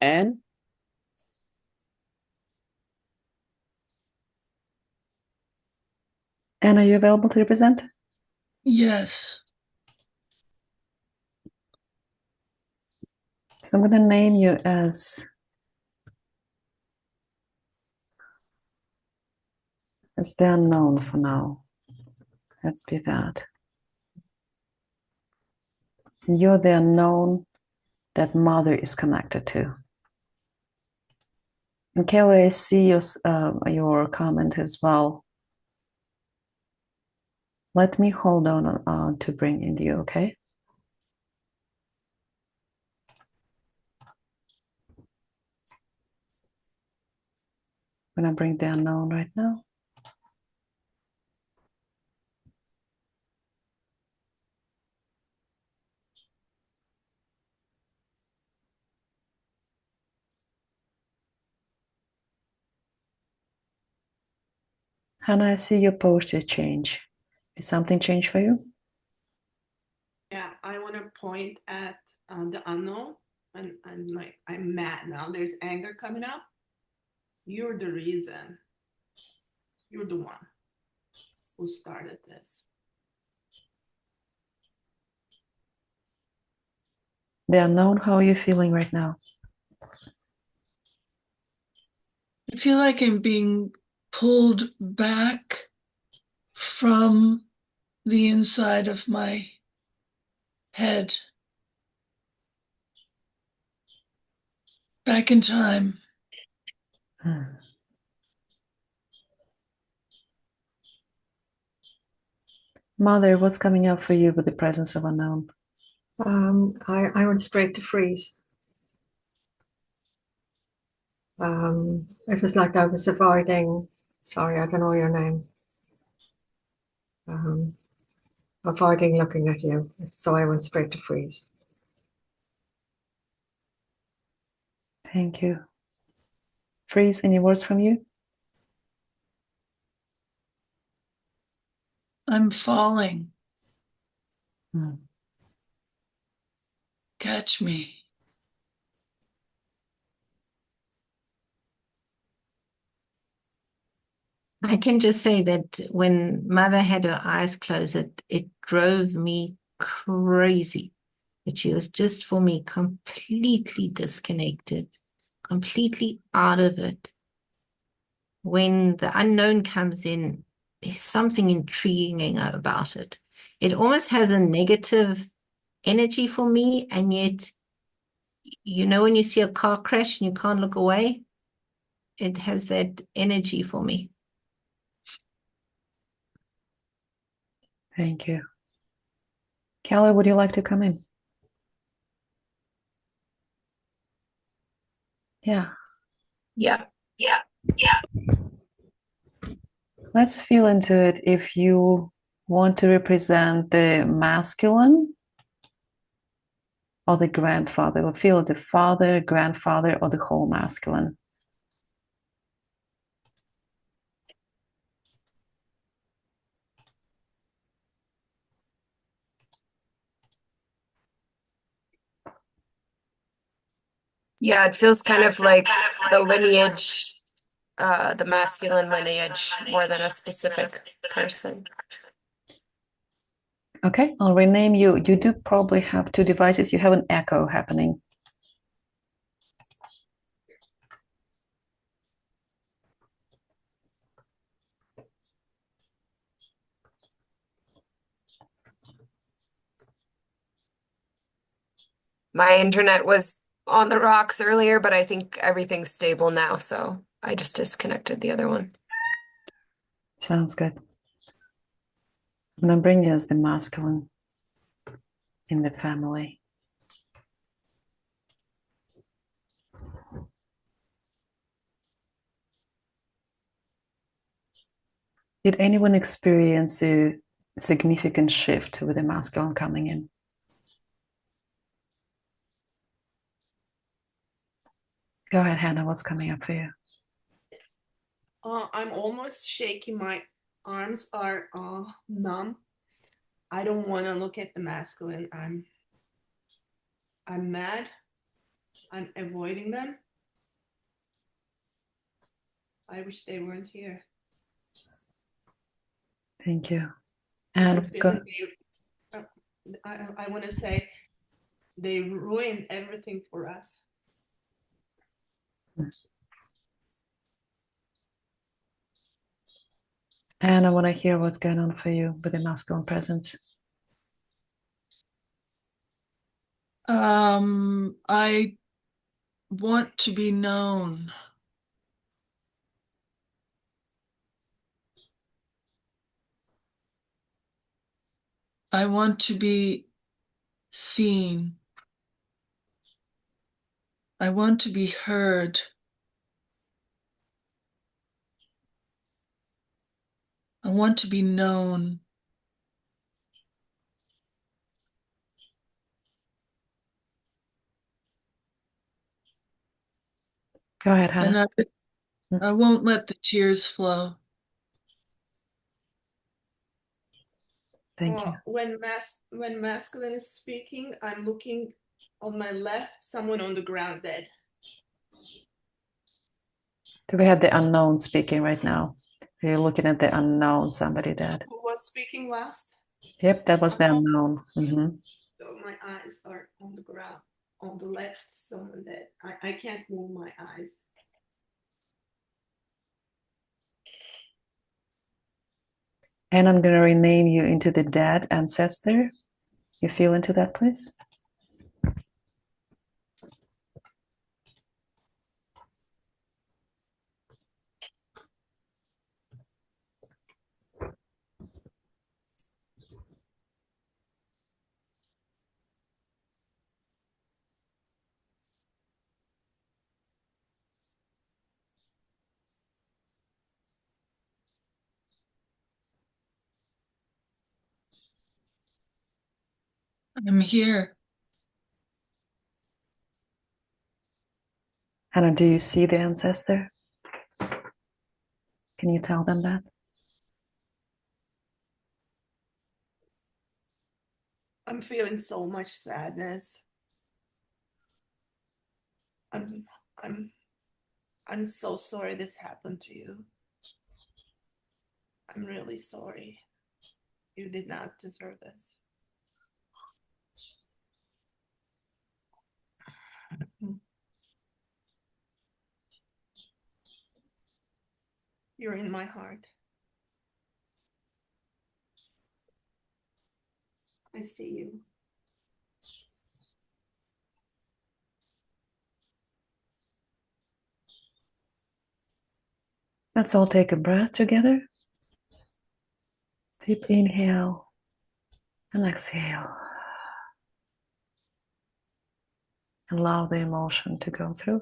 And Anne, are you available to represent? Yes. So I'm going to name you as the unknown for now. Let's be that. You're the unknown that mother is connected to. And Kelly, I see your comment as well. Let me hold on to bring in you, okay? I'm gonna bring the unknown right now. Hannah, I see your posture change. Did something change for you? Yeah, I want to point at the unknown, and I'm mad now. There's anger coming up. You're the reason. You're the one who started this. The unknown, how are you feeling right now? I feel like I'm being pulled back from the inside of my head, back in time. Mother, what's coming up for you with the presence of unknown? I went straight to freeze. It was like I was avoiding, sorry, I don't know your name. Avoiding looking at you. So I went straight to freeze. Thank you. Freeze, any words from you? I'm falling. Hmm. Catch me. I can just say that when Mother had her eyes closed, it drove me crazy. But she was just for me completely disconnected, completely out of it. When the unknown comes in, there's something intriguing about it. It almost has a negative energy for me, and yet, you know, when you see a car crash and you can't look away, it has that energy for me. Thank you. Kelly, would you like to come in? Yeah. Yeah. Let's feel into it if you want to represent the masculine or the grandfather. We'll feel the father, grandfather, or the whole masculine. Yeah, it feels kind of like the lineage, the masculine lineage more than a specific person. Okay, I'll rename you. You do probably have two devices. You have an echo happening. My internet was on the rocks earlier, but I think everything's stable now, so I just disconnected the other one. Sounds good. I'm going to bring you as the masculine in the family. Did anyone experience a significant shift with the masculine coming in? Go ahead, Hannah. What's coming up for you? I'm almost shaking. My arms are numb. I don't want to look at the masculine. I'm mad. I'm avoiding them. I wish they weren't here. Thank you. And what's going? I want to say they ruined everything for us. And I want to hear what's going on for you with the masculine presence. I want to be known. I want to be seen. I want to be heard. I want to be known. Go ahead, Hannah. And I won't let the tears flow. Thank you. When masculine is speaking, I'm looking on my left, someone on the ground dead. Do we have the unknown speaking right now? Are you looking at the unknown, somebody dead? Who was speaking last? Yep, that was the unknown. Mm-hmm. So my eyes are on the ground. On the left, someone dead. I can't move my eyes. And I'm going to rename you into the dead ancestor. You feel into that, please? I'm here. Hannah, do you see the ancestor? Can you tell them that? I'm feeling so much sadness. I'm I'm I'm so sorry this happened to you. I'm really sorry. You did not deserve this. You're in my heart. I see you. Let's all take a breath together. Deep inhale and exhale. Allow the emotion to go through.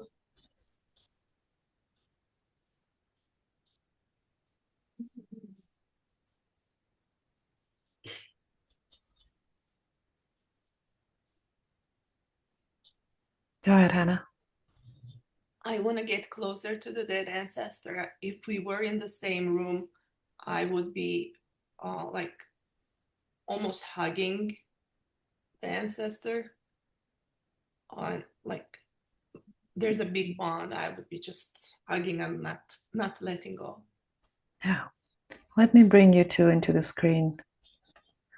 Go ahead, Hannah. I want to get closer to the dead ancestor. If we were in the same room, I would be like almost hugging the ancestor. On like there's a big bond. I would be just hugging and not letting go. Yeah. Let me bring you two into the screen.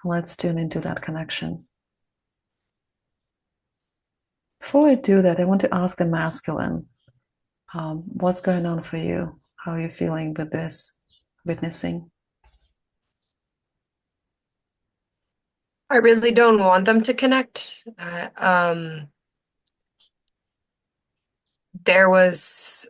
Let's tune into that connection. Before I do that, I want to ask the masculine, what's going on for you? How are you feeling with this witnessing? I really don't want them to connect. There was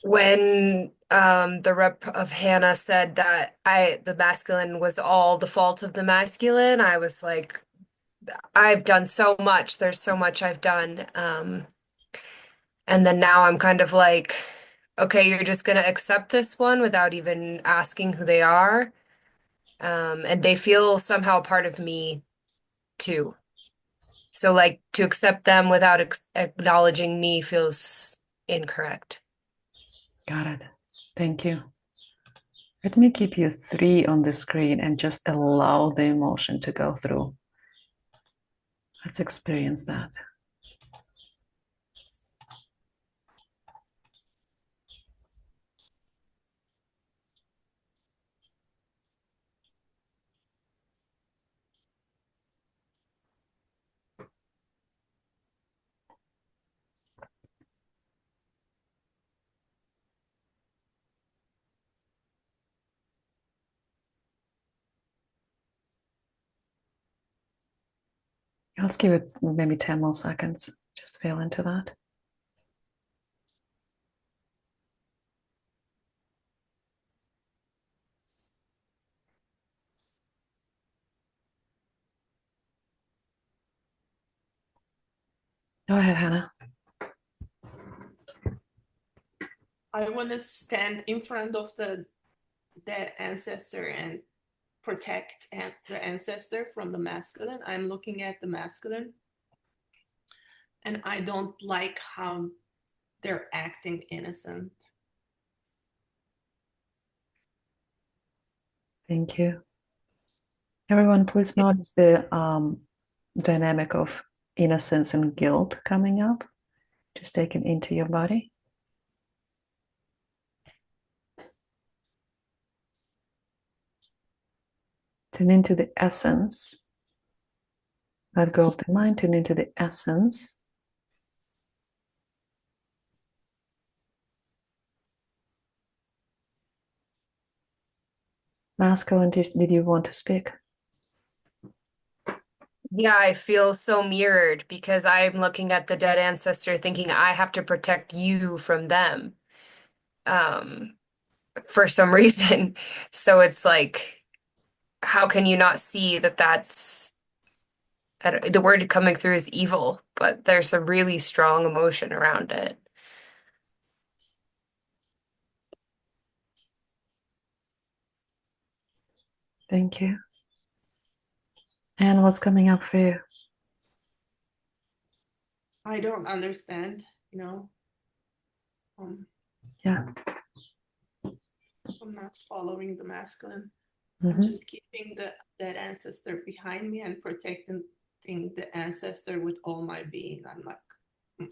when the rep of Hannah said that the masculine was all the fault of the masculine, I was like, I've done so much. There's so much I've done. And then now I'm kind of like, okay, you're just gonna accept this one without even asking who they are. And they feel somehow part of me too. So like to accept them without acknowledging me feels incorrect. Got it. Thank you. Let me keep you three on the screen and just allow the emotion to go through. Let's experience that. Let's give it maybe 10 more seconds. Just feel into that. Go ahead, Hannah. I want to stand in front of the dead ancestor and protect the ancestor from the masculine. I'm looking at the masculine and I don't like how they're acting innocent. Thank you. Everyone, please notice the dynamic of innocence and guilt coming up. Just take it into your body. Tune into the essence. Let go of the mind, tune into the essence. Masculine, did you want to speak? Yeah, I feel so mirrored because I'm looking at the dead ancestor thinking I have to protect you from them, for some reason. So it's like, how can you not see that the word coming through is evil, but there's a really strong emotion around it. Thank you. And what's coming up for you? I don't understand, you know. Yeah. I'm not following the masculine. Mhm. I'm just keeping that ancestor behind me and protecting the ancestor with all my being.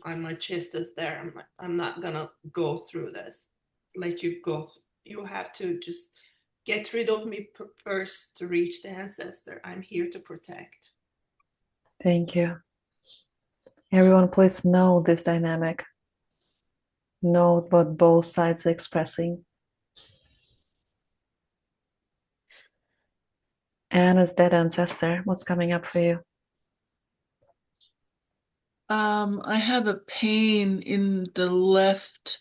My chest is there. I'm not gonna go through this. Let you go. You have to just get rid of me first to reach the ancestor. I'm here to protect. Thank you. Everyone, please know this dynamic. Know what both sides are expressing. And as dead ancestor, what's coming up for you? I have a pain in the left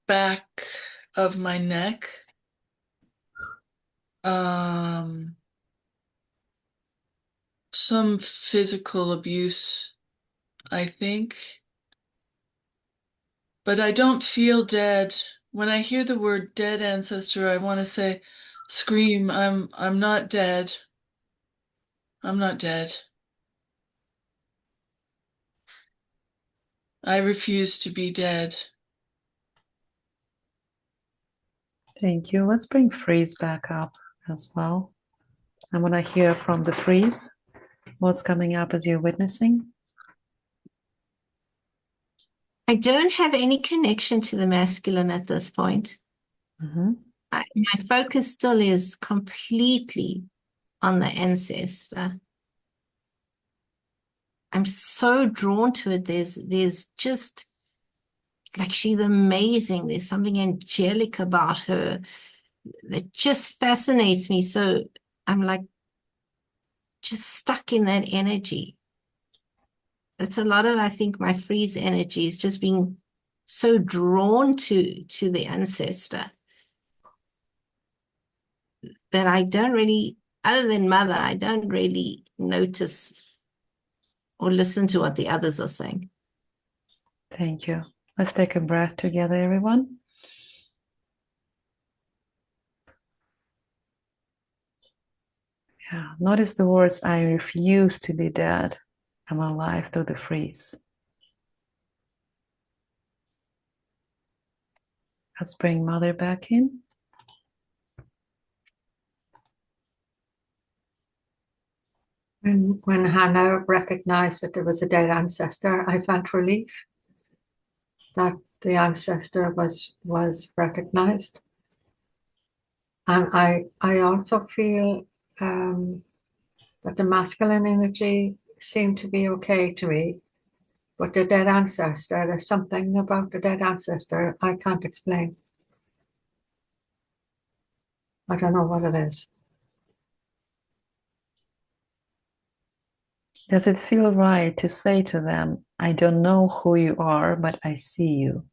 back of my neck. Some physical abuse, I think. But I don't feel dead. When I hear the word dead ancestor, I want to say, scream, I'm not dead. I'm not dead. I refuse to be dead. Thank you. Let's bring freeze back up as well. I want to hear from the freeze what's coming up as you're witnessing. I don't have any connection to the masculine at this point. Mhm. My focus still is completely on the ancestor. I'm so drawn to it. There's just like she's amazing. There's something angelic about her that just fascinates me. So I'm like just stuck in that energy. It's a lot of, I think, my freeze energy is just being so drawn to the ancestor that I don't really, other than mother, I don't really notice or listen to what the others are saying. Thank you. Let's take a breath together, everyone. Yeah. Notice the words, I refuse to be dead. I'm alive through the freeze. Let's bring mother back in. When Hannah recognized that there was a dead ancestor, I felt relief that the ancestor was recognized. And I also feel that the masculine energy seemed to be okay to me. But the dead ancestor, there's something about the dead ancestor I can't explain. I don't know what it is. Does it feel right to say to them, I don't know who you are, but I see you?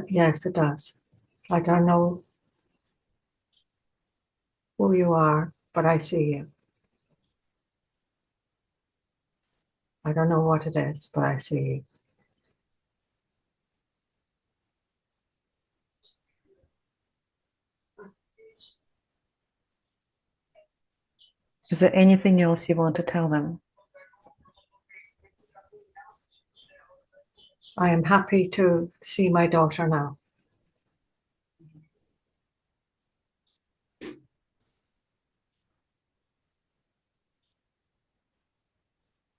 Yes, it does. I don't know who you are, but I see you. I don't know what it is, but I see you. Is there anything else you want to tell them? I am happy to see my daughter now.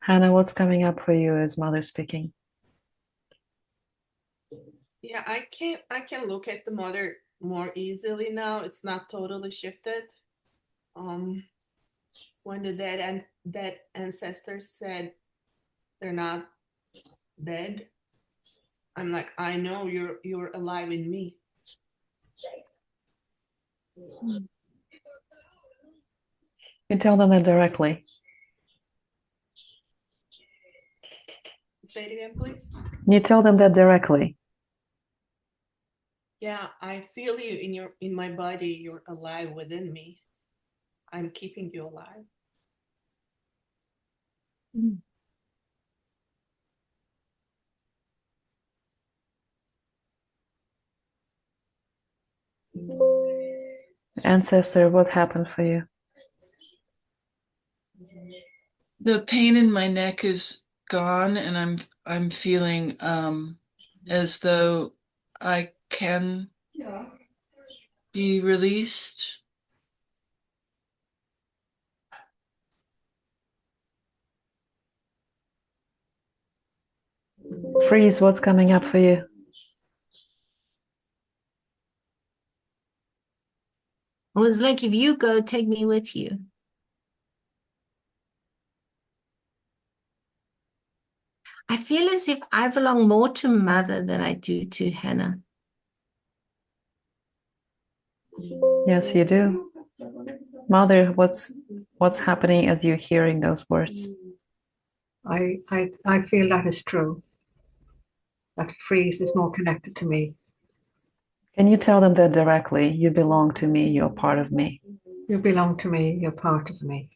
Hannah, what's coming up for you as mother speaking? Yeah, I can look at the mother more easily now. It's not totally shifted. When the dead ancestors said they're not dead, I'm like, I know you're alive in me. You tell them that directly. Say it again, please. You tell them that directly. Yeah, I feel you in my body. You're alive within me. I'm keeping you alive. Ancestor, what happened for you? The pain in my neck is gone, and I'm feeling as though I can be released. Freeze, what's coming up for you? It was like, if you go, take me with you. I feel as if I belong more to Mother than I do to Hannah. Yes, you do. Mother, what's happening as you're hearing those words? I feel that is true. That Freeze is more connected to me. Can you tell them that directly? You belong to me, you're part of me. You belong to me, you're part of me.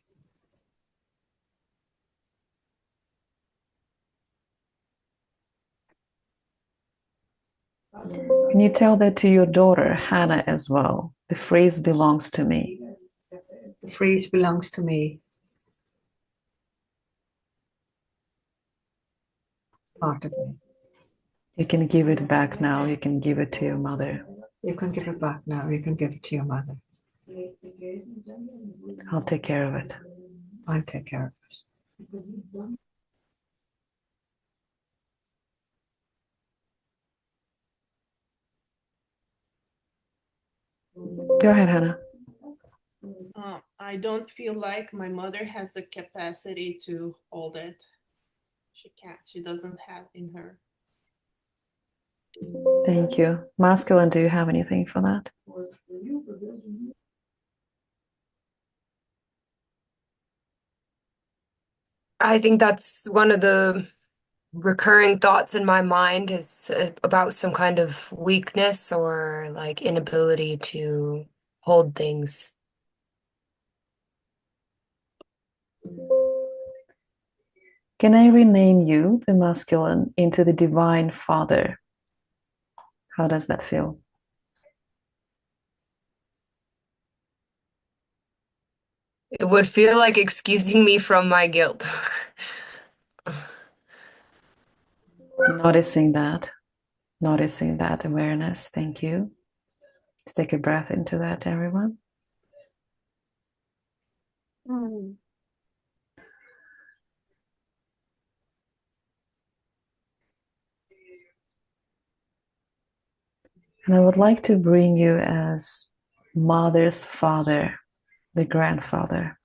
Can you tell that to your daughter, Hannah, as well? The Freeze belongs to me. The Freeze belongs to me. Part of me. You can give it back now. You can give it to your mother. You can give it back now. You can give it to your mother. I'll take care of it. I'll take care of it. Go ahead, Hannah. I don't feel like my mother has the capacity to hold it. She can't. She doesn't have in her. Thank you. Masculine, do you have anything for that? I think that's one of the recurring thoughts in my mind is about some kind of weakness or like inability to hold things. Can I rename you, the masculine, into the Divine Father? How does that feel? It would feel like excusing me from my guilt. Noticing that awareness. Thank you. Let's take a breath into that, everyone. And I would like to bring you as Mother's father, the grandfather.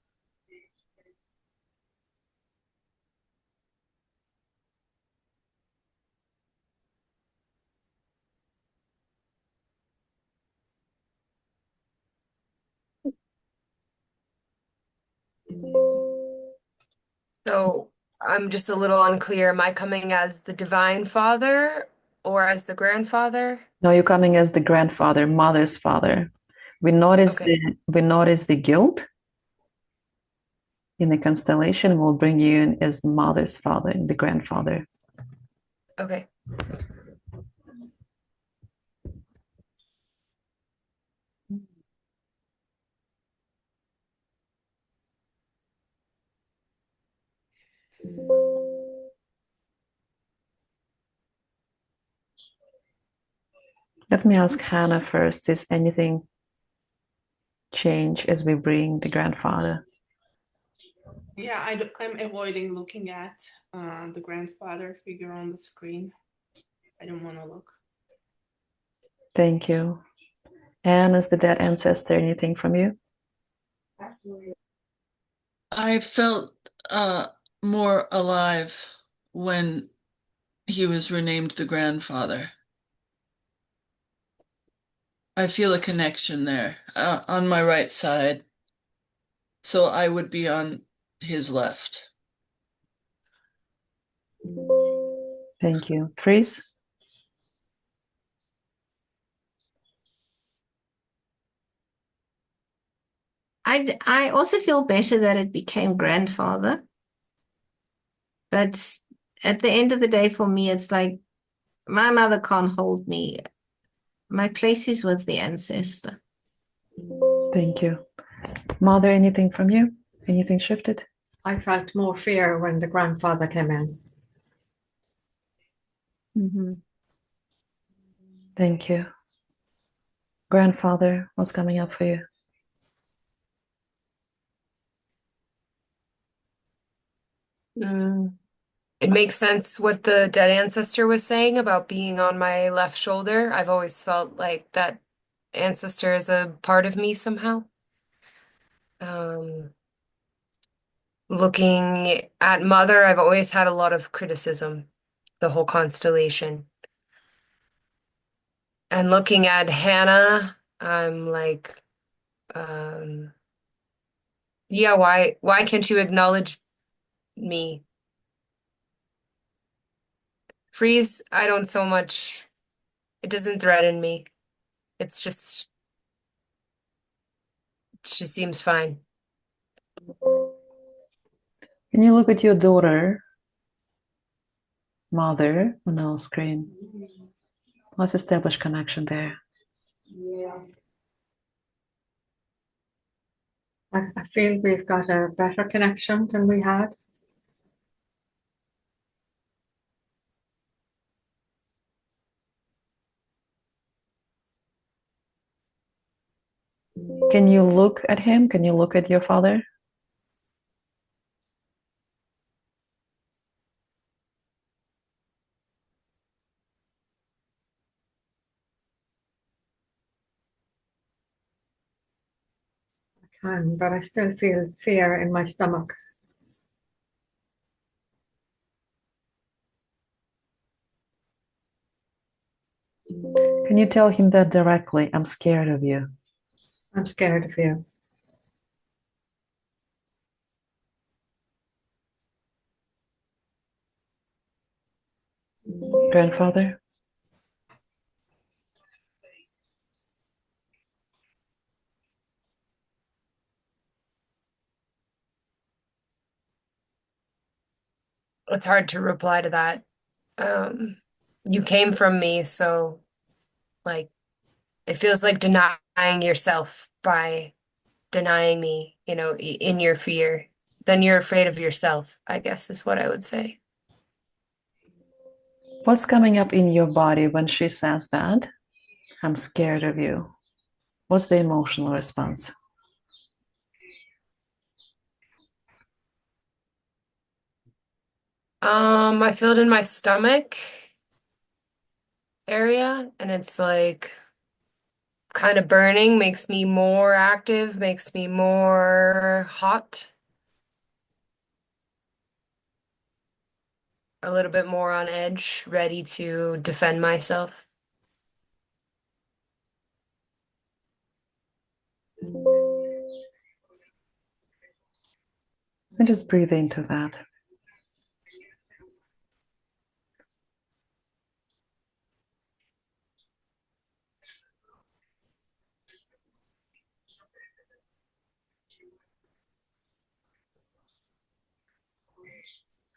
So I'm just a little unclear. Am I coming as the Divine Father or as the grandfather? No, you're coming as the grandfather, Mother's father. We notice the guilt in the constellation. We'll bring you in as the Mother's father, the grandfather. Okay. Let me ask Hannah first. Does anything change as we bring the grandfather? Yeah, I'm avoiding looking at the grandfather figure on the screen. I don't want to look. Thank you. Anne, as the dead ancestor, anything from you? I felt more alive when he was renamed the grandfather. I feel a connection there on my right side. So I would be on his left. Thank you. Freeze? I also feel better that it became grandfather. But at the end of the day, for me, it's like my mother can't hold me. My place is with the ancestor. Thank you. Mother, anything from you? Anything shifted? I felt more fear when the grandfather came in. Thank you. Grandfather, what's coming up for you? It makes sense what the dead ancestor was saying about being on my left shoulder. I've always felt like that ancestor is a part of me somehow. Looking at Mother, I've always had a lot of criticism, the whole constellation. And looking at Hannah, I'm like, yeah, why can't you acknowledge me? Freeze, I don't so much, it doesn't threaten me. It's just, she seems fine. Can you look at your daughter, Mother, on our screen? Let's establish connection there. I feel we've got a better connection than we had. Can you look at him? Can you look at your father? I can, but I still feel fear in my stomach. Can you tell him that directly? I'm scared of you. I'm scared of you. Grandfather? It's hard to reply to that. You came from me, so like it feels like denying yourself by denying me, in your fear. Then you're afraid of yourself, I guess is what I would say. What's coming up in your body when she says that? I'm scared of you. What's the emotional response? I feel it in my stomach area, and it's like kind of burning, makes me more active, makes me more hot, a little bit more on edge, ready to defend myself. And just breathe into that.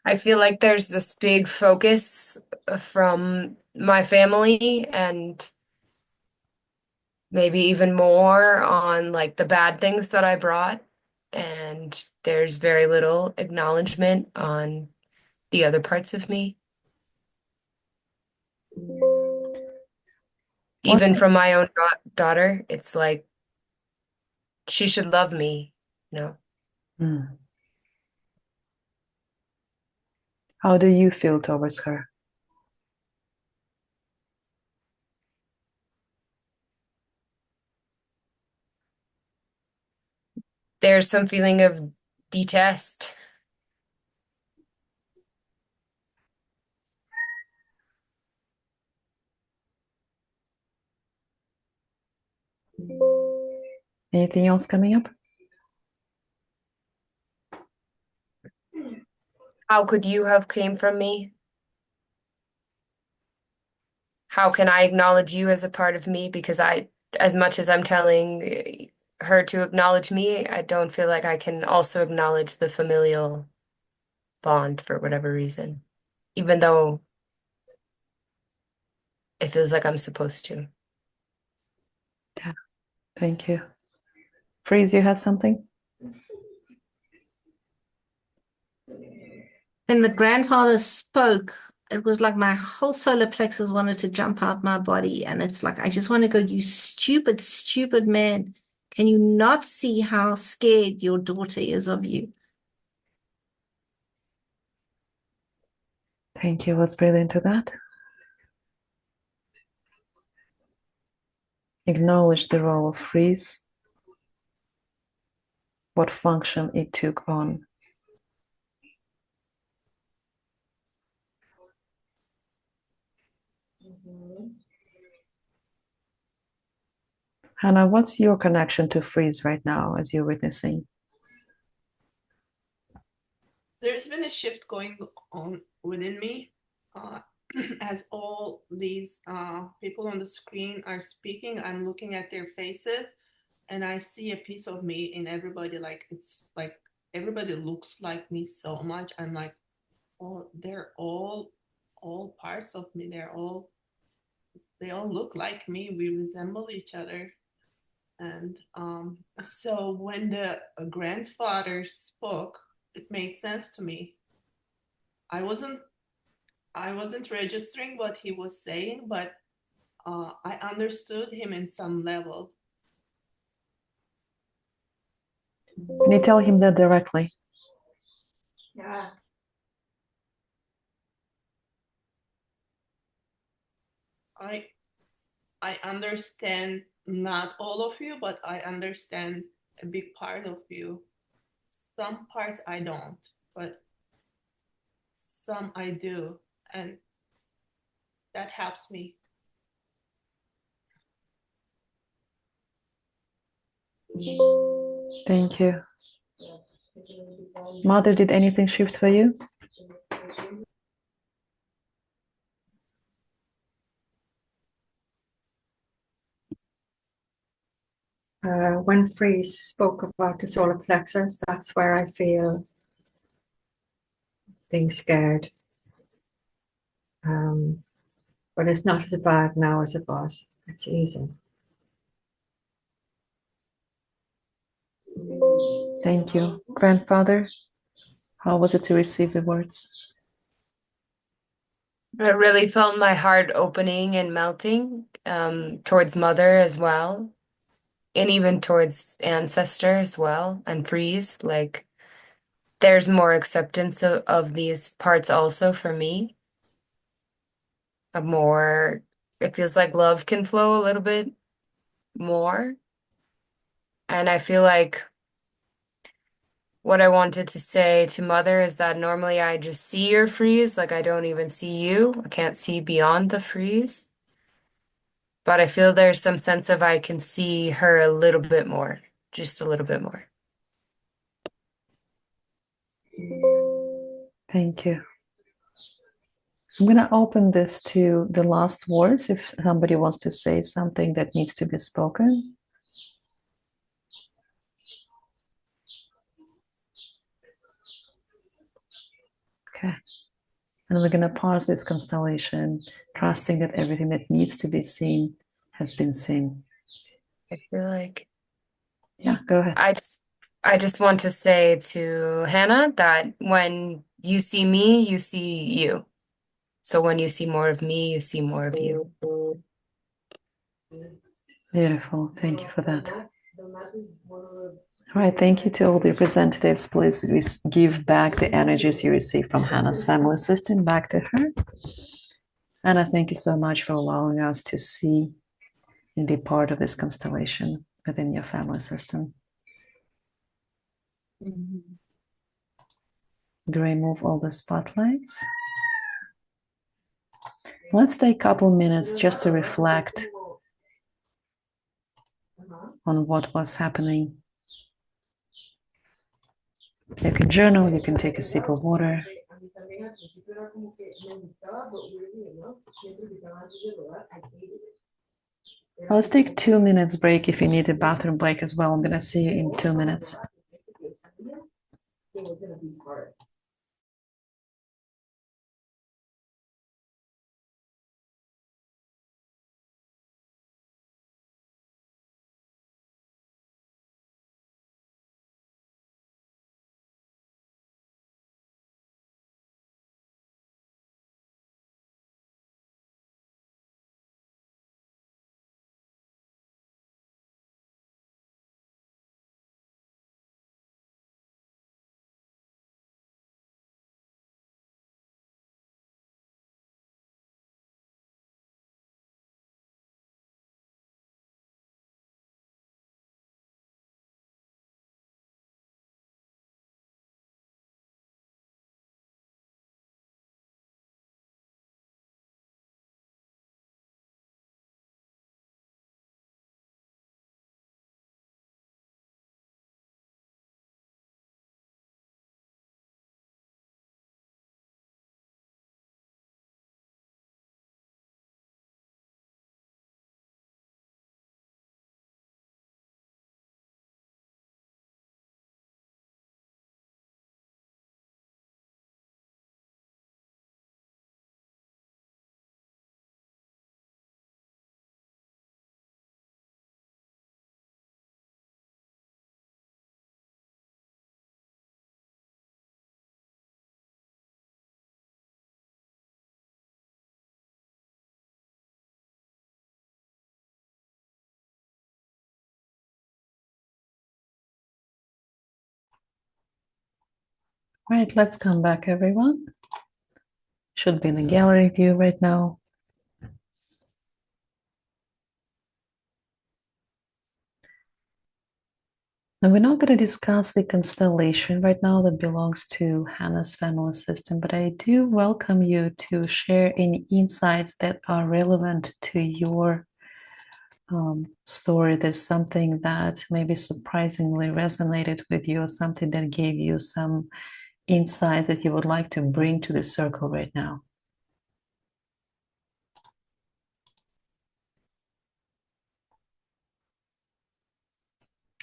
I feel like there's this big focus from my family and maybe even more on like the bad things that I brought. And there's very little acknowledgement on the other parts of me. Even from my own daughter, it's like she should love me, How do you feel towards her? There's some feeling of detest. Anything else coming up? How could you have came from me? How can I acknowledge you as a part of me? Because as much as I'm telling her to acknowledge me, I don't feel like I can also acknowledge the familial bond for whatever reason, even though it feels like I'm supposed to. Yeah, thank you. Freeze, you had something? when the grandfather spoke, it was like my whole solar plexus wanted to jump out my body. And it's like, I just want to go, you stupid, stupid man. Can you not see how scared your daughter is of you? Thank you. Let's breathe into that. Acknowledge the role of freeze, what function it took on. Hannah, what's your connection to freeze right now as you're witnessing? There's been a shift going on within me as all these people on the screen are speaking. I'm looking at their faces and I see a piece of me in everybody. Like it's like everybody looks like me so much. I'm like, oh, they're all parts of me. They all look like me. We resemble each other. And so when the grandfather spoke, it made sense to me. I wasn't registering what he was saying, but I understood him in some level. Can you tell him that directly? Yeah. I understand not all of you, but I understand a big part of you. Some parts I don't, but some I do, and that helps me. Thank you. Mother, did anything shift for you? When Freeze spoke about the solar plexus, that's where I feel being scared. But it's not as bad now as it was. It's easy. Thank you. Grandfather, how was it to receive the words? I really felt my heart opening and melting towards Mother as well, and even towards Ancestor as well, and Freeze. Like, there's more acceptance of these parts also for me. It feels like love can flow a little bit more. And I feel like what I wanted to say to Mother is that normally I just see your freeze, like I don't even see you. I can't see beyond the freeze. But I feel there's some sense of I can see her a little bit more, just a little bit more. Thank you. I'm going to open this to the last words if somebody wants to say something that needs to be spoken. Okay. And we're going to pause this constellation, trusting that everything that needs to be seen has been seen. I feel like Yeah, go ahead. I just want to say to Hannah that when you see me, you see you. So when you see more of me, you see more of you. Beautiful. Thank you for that. All right. Thank you to all the representatives. Please give back the energies you received from Hannah's family system back to her. Anna, thank you so much for allowing us to see and be part of this constellation within your family system. Remove all the spotlights. Let's take a couple minutes just to reflect on what was happening. You can journal, you can take a sip of water. Let's take 2 minutes break if you need a bathroom break as well. I'm going to see you in 2 minutes. Right, let's come back, everyone. Should be in the gallery view right now. Now, we're not going to discuss the constellation right now that belongs to Hannah's family system, but I do welcome you to share any insights that are relevant to your story. There's something that maybe surprisingly resonated with you, or something that gave you some insight that you would like to bring to the circle right now.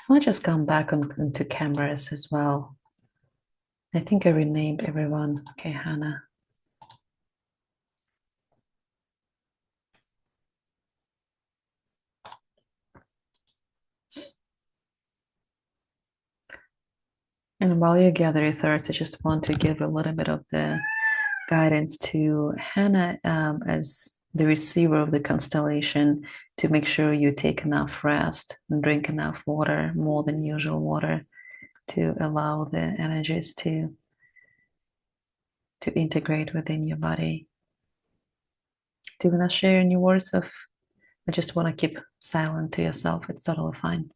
I'll just come back into cameras as well. I think I renamed everyone. Okay, Hannah. And while you gather your thoughts, I just want to give a little bit of the guidance to Hannah as the receiver of the constellation, to make sure you take enough rest and drink enough water, more than usual water, to allow the energies to integrate within your body. Do you want to share any words of, I just want to keep silent to yourself? It's totally fine.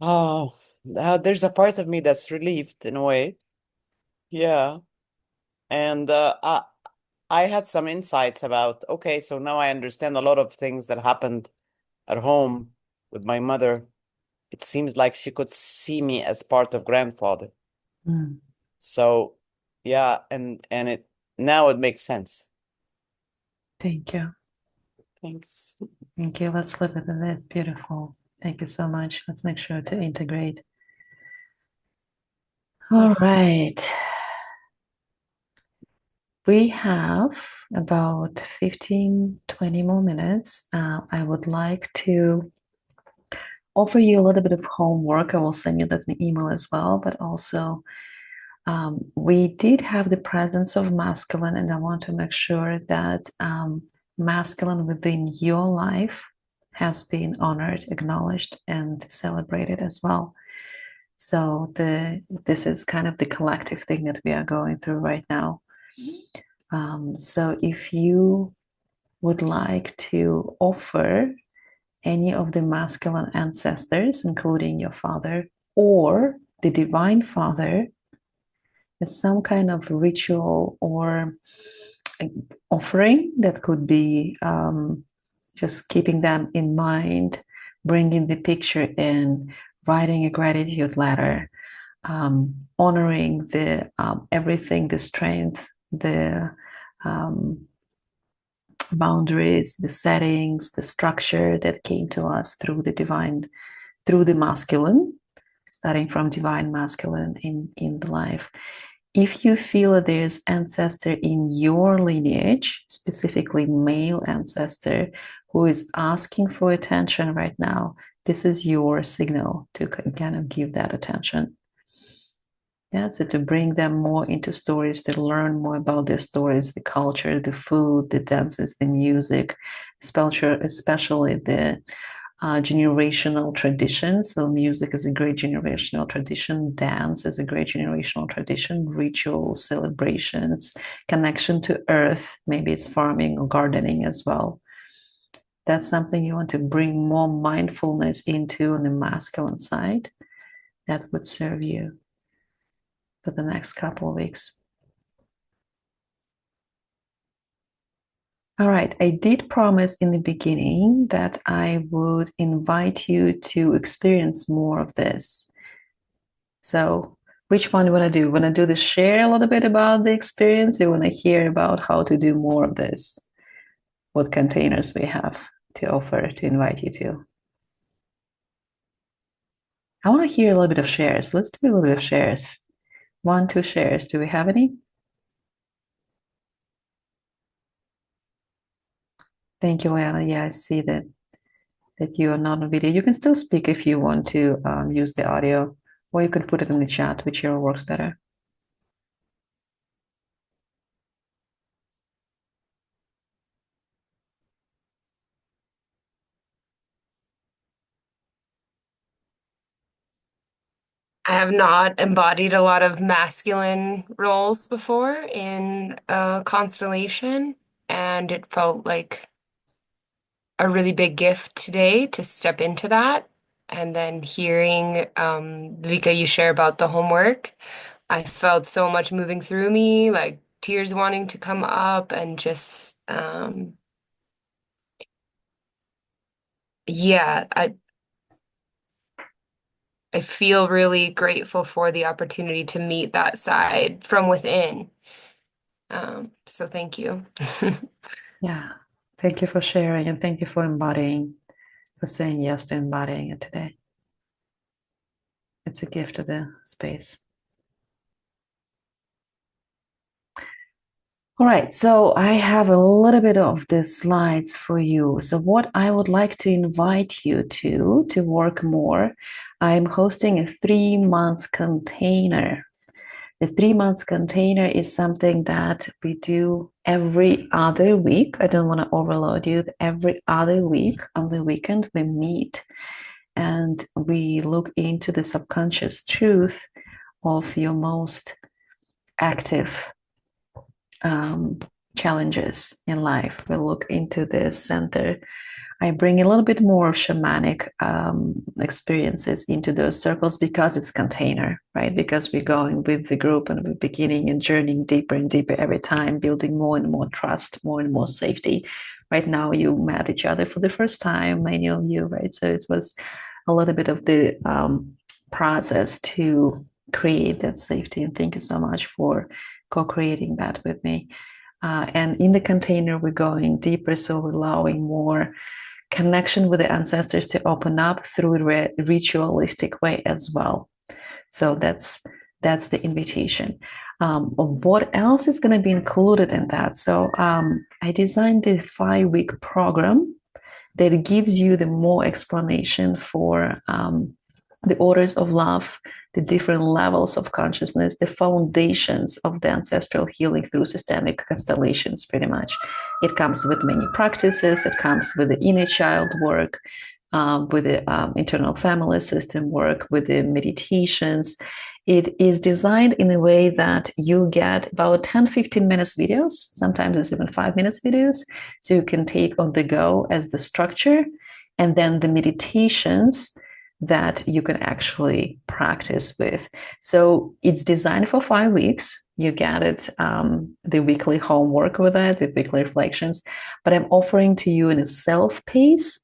Oh, there's a part of me that's relieved in a way. Yeah. And I had some insights about, okay, so now I understand a lot of things that happened at home with my mother. It seems like she could see me as part of grandfather. Mm. So yeah, and it now it makes sense. Thank you. Thanks. Thank you. Let's live within this. Beautiful. Thank you so much. Let's make sure to integrate. All right. We have about 15, 20 more minutes. I would like to offer you a little bit of homework. I will send you that in email as well, but also we did have the presence of masculine, and I want to make sure that masculine within your life has been honored, acknowledged, and celebrated as well. So this is kind of the collective thing that we are going through right now. So if you would like to offer any of the masculine ancestors, including your father or the divine father, as some kind of ritual or offering, that could be just keeping them in mind, bringing the picture in, writing a gratitude letter, honoring the everything, the strength, the boundaries, the settings, the structure that came to us through the divine, through the masculine, starting from divine masculine in the life. If you feel that there's ancestor in your lineage, specifically male ancestor, who is asking for attention right now, this is your signal to kind of give that attention. Yeah, so to bring them more into stories, to learn more about their stories, the culture, the food, the dances, the music, especially the generational traditions. So music is a great generational tradition. Dance is a great generational tradition. Rituals, celebrations, connection to earth. Maybe it's farming or gardening as well. That's something you want to bring more mindfulness into on the masculine side. That would serve you for the next couple of weeks. All right, I did promise in the beginning that I would invite you to experience more of this. So, which one do you want to do? Want to do the share a little bit about the experience? You want to hear about how to do more of this? What containers we have to offer to invite you to? I want to hear a little bit of shares. Let's do a little bit of shares. 1, 2 shares. Do we have any? Thank you, Liana. Yeah, I see that you are not on video. You can still speak if you want to use the audio, or you could put it in the chat, whichever works better. I have not embodied a lot of masculine roles before in a constellation, and it felt like a really big gift today to step into that. And then hearing Vika, you share about the homework, I felt so much moving through me, like tears wanting to come up, and just yeah, I feel really grateful for the opportunity to meet that side from within. So thank you. Yeah. Thank you for sharing, and thank you for embodying, for saying yes to embodying it today. It's a gift to the space. All right, so I have a little bit of the slides for you. So what I would like to invite you to work more, I'm hosting a 3-month container. The 3-month container is something that we do every other week. I don't want to overload you. Every other week on the weekend, we meet and we look into the subconscious truth of your most active challenges in life. We look into this center. I bring a little bit more shamanic experiences into those circles because it's container, right? Because we're going with the group and we're beginning and journeying deeper and deeper every time, building more and more trust, more and more safety. Right now, you met each other for the first time, many of you, right? So it was a little bit of the process to create that safety. And thank you so much for co-creating that with me. And in the container, we're going deeper, so we're allowing more connection with the ancestors to open up through a ritualistic way as well. So that's the invitation. What else is going to be included in that? So I designed the 5-week program that gives you the more explanation for the orders of love, the different levels of consciousness, the foundations of the ancestral healing through systemic constellations, pretty much. It comes with many practices. It comes with the inner child work, with the internal family system work, with the meditations. It is designed in a way that you get about 10-15 minutes videos. Sometimes it's even 5 minutes videos. So you can take on the go as the structure, and then the meditations that you can actually practice with. So it's designed for 5 weeks. You get it, the weekly homework with it, the weekly reflections, but I'm offering to you in a self-pace,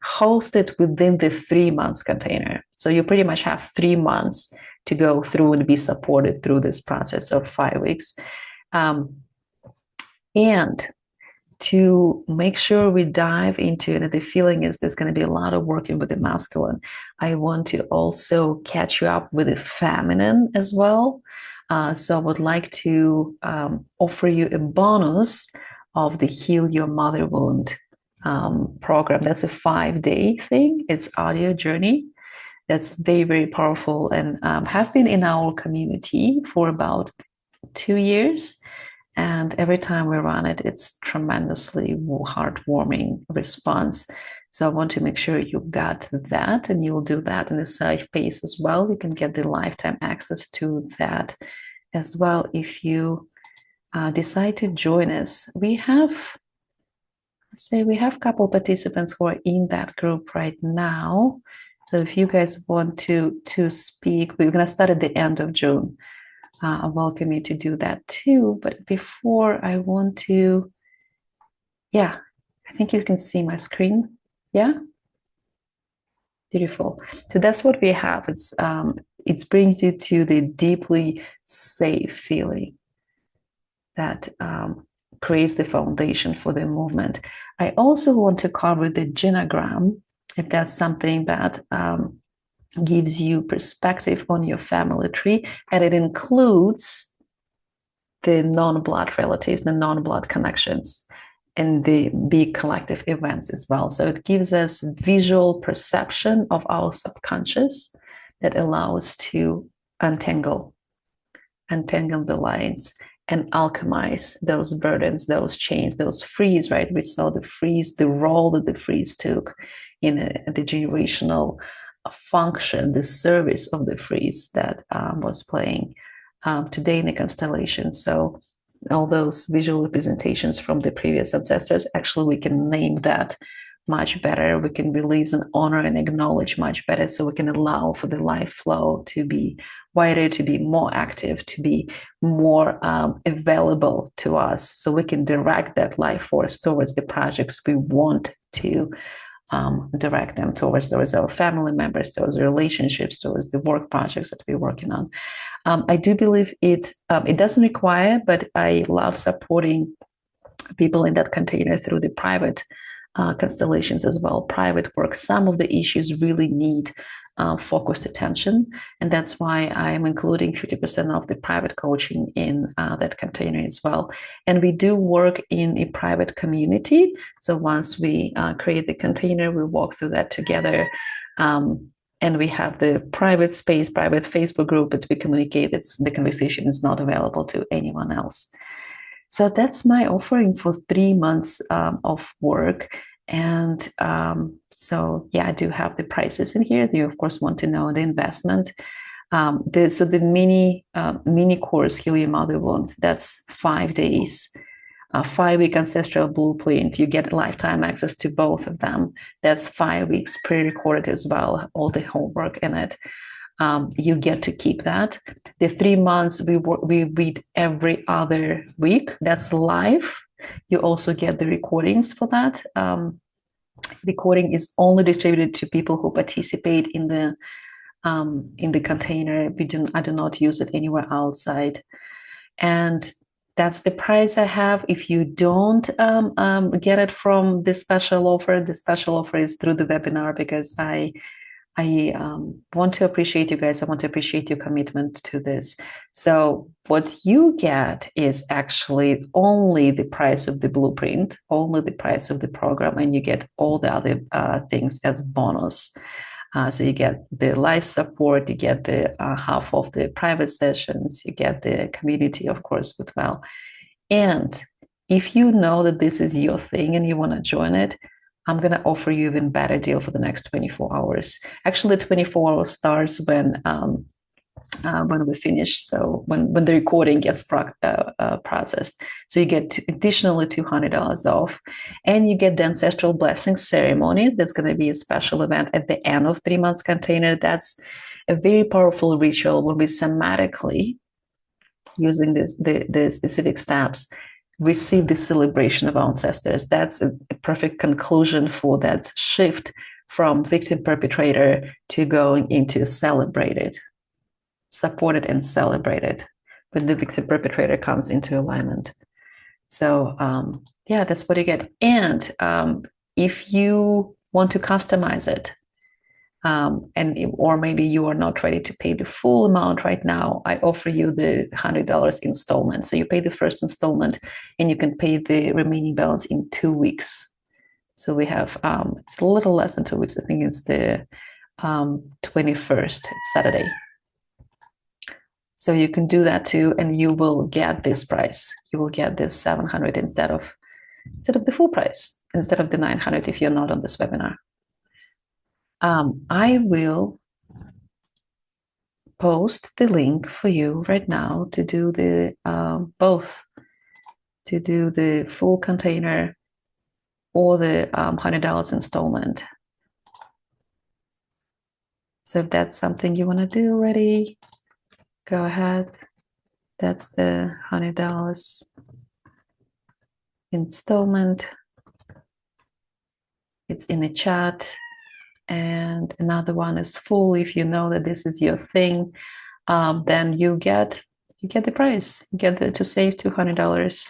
hosted within the 3 months container. So you pretty much have 3 months to go through and be supported through this process of 5 weeks. And to make sure we dive into it, the feeling is there's going to be a lot of working with the masculine. I want to also catch you up with the feminine as well. So I would like to offer you a bonus of the Heal Your Mother Wound program. That's a 5-day thing. It's audio journey. That's very, very powerful, and have been in our community for about 2 years. And every time we run it, it's tremendously heartwarming response. So I want to make sure you got that, and you'll do that in a safe pace as well. You can get the lifetime access to that as well if you decide to join us. We have a couple participants who are in that group right now. So if you guys want to speak, we're going to start at the end of June. I welcome you to do that too. But before, I want to, I think you can see my screen. Yeah? Beautiful. So that's what we have. It brings you to the deeply safe feeling that creates the foundation for the movement. I also want to cover the genogram, if that's something that gives you perspective on your family tree, and it includes the non-blood relatives, the non-blood connections, and the big collective events as well. So it gives us visual perception of our subconscious that allows us to untangle the lines and alchemize those burdens, those chains, those frees, right? We saw the frees, the role that the frees took in the generational function, the service of the frieze that was playing today in the constellation. So all those visual representations from the previous ancestors, actually we can name that much better. We can release and honor and acknowledge much better, so we can allow for the life flow to be wider, to be more active, to be more available to us, so we can direct that life force towards the projects we want to direct them towards our family members, towards the relationships, towards the work projects that we're working on. I do believe it doesn't require, but I love supporting people in that container through the private constellations as well, private work. Some of the issues really need focused attention, and that's why I'm including 50% of the private coaching in that container as well. And we do work in a private community, so once we create the container, we walk through that together, and we have the private space, private Facebook group that we communicate. The conversation is not available to anyone else. So that's my offering for 3 months of work. And so yeah, I do have the prices in here. You of course want to know the investment. So the mini course Heal Your Mother Wounds, that's 5 days, a 5-week ancestral blueprint. You get lifetime access to both of them. That's 5 weeks pre-recorded as well, all the homework in it. You get to keep that. The 3 months we read every other week. That's live. You also get the recordings for that. Recording is only distributed to people who participate in the container. I do not use it anywhere outside, and that's the price I have. If you don't get it from the special offer is through the webinar, because I want to appreciate you guys. I want to appreciate your commitment to this. So what you get is actually only the price of the blueprint, only the price of the program, and you get all the other things as bonus. So you get the live support, you get the half of the private sessions, you get the community, of course, with well. And if you know that this is your thing and you want to join it, I'm going to offer you an even better deal for the next 24 hours. Actually, 24 hours starts when we finish. So when the recording gets processed. So you get additionally $200 off, and you get the Ancestral Blessing Ceremony. That's going to be a special event at the end of 3 months container. That's a very powerful ritual where we somatically, using the specific steps, receive the celebration of our ancestors. That's a perfect conclusion for that shift from victim perpetrator to going into celebrated, supported and celebrated, when the victim perpetrator comes into alignment. So yeah, that's what you get. And if you want to customize it, or maybe you are not ready to pay the full amount right now, I offer you the $100 installment. So you pay the first installment and you can pay the remaining balance in 2 weeks. So we have, it's a little less than 2 weeks. I think it's the 21st, it's Saturday. So you can do that too, and you will get this price. You will get this $700 instead of the full price, instead of the $900 if you're not on this webinar. I will post the link for you right now to do the both, to do the full container or the $100 installment. So if that's something you want to do already, go ahead. That's the $100 installment. It's in the chat. And another one is full. If you know that this is your thing, then you get the price. You get to save $200.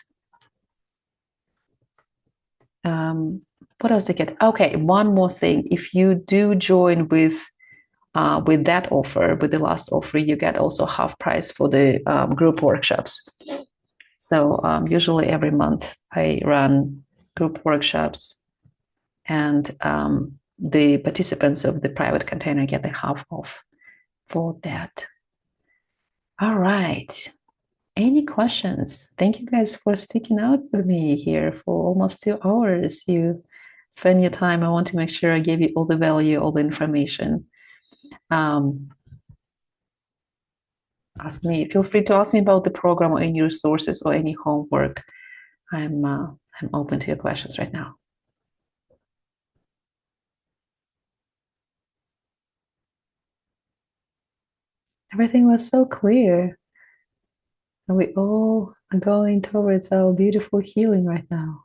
What else they get? Okay, one more thing. If you do join with that offer, with the last offer, you get also half price for the group workshops. So usually every month I run group workshops, and the participants of the private container get the half off for that. All right. Any questions? Thank you guys for sticking out with me here for almost 2 hours. You spend your time. I want to make sure I gave you all the value, all the information. Feel free to ask me about the program or any resources or any homework. I'm open to your questions right now. Everything was so clear. And we all are going towards our beautiful healing right now.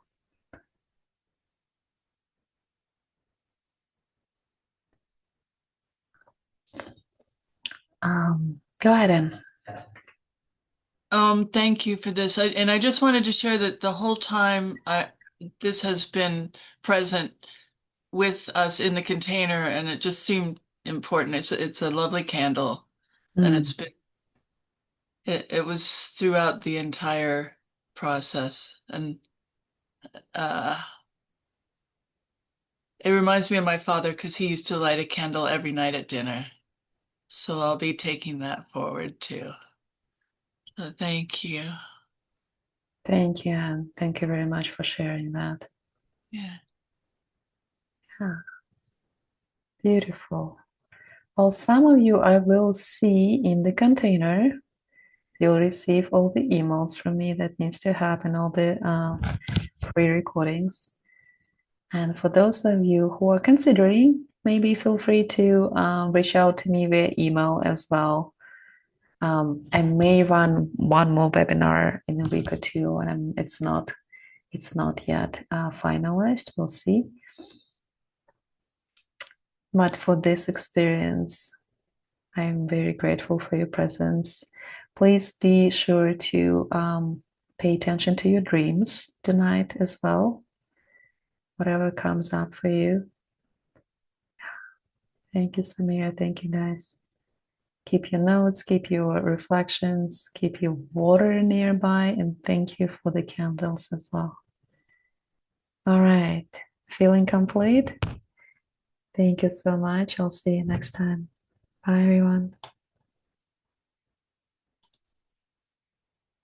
Go ahead, Anne. Thank you for this. And I just wanted to share that the whole time this has been present with us in the container, and it just seemed important. It's a lovely candle, and it's been it was throughout the entire process, and it reminds me of my father because he used to light a candle every night at dinner. So I'll be taking that forward too. So thank you. Thank you, Anne. Thank you very much for sharing that. Yeah. Beautiful. Well, some of you I will see in the container. You'll receive all the emails from me that needs to happen, all the pre-recordings. And for those of you who are considering, maybe feel free to reach out to me via email as well. I may run one more webinar in a week or two, and it's not yet finalized. We'll see. But for this experience, I'm very grateful for your presence. Please be sure to pay attention to your dreams tonight as well. Whatever comes up for you. Thank you, Samira. Thank you, guys. Keep your notes, keep your reflections, keep your water nearby, and thank you for the candles as well. All right. Feeling complete? Thank you so much. I'll see you next time. Bye, everyone.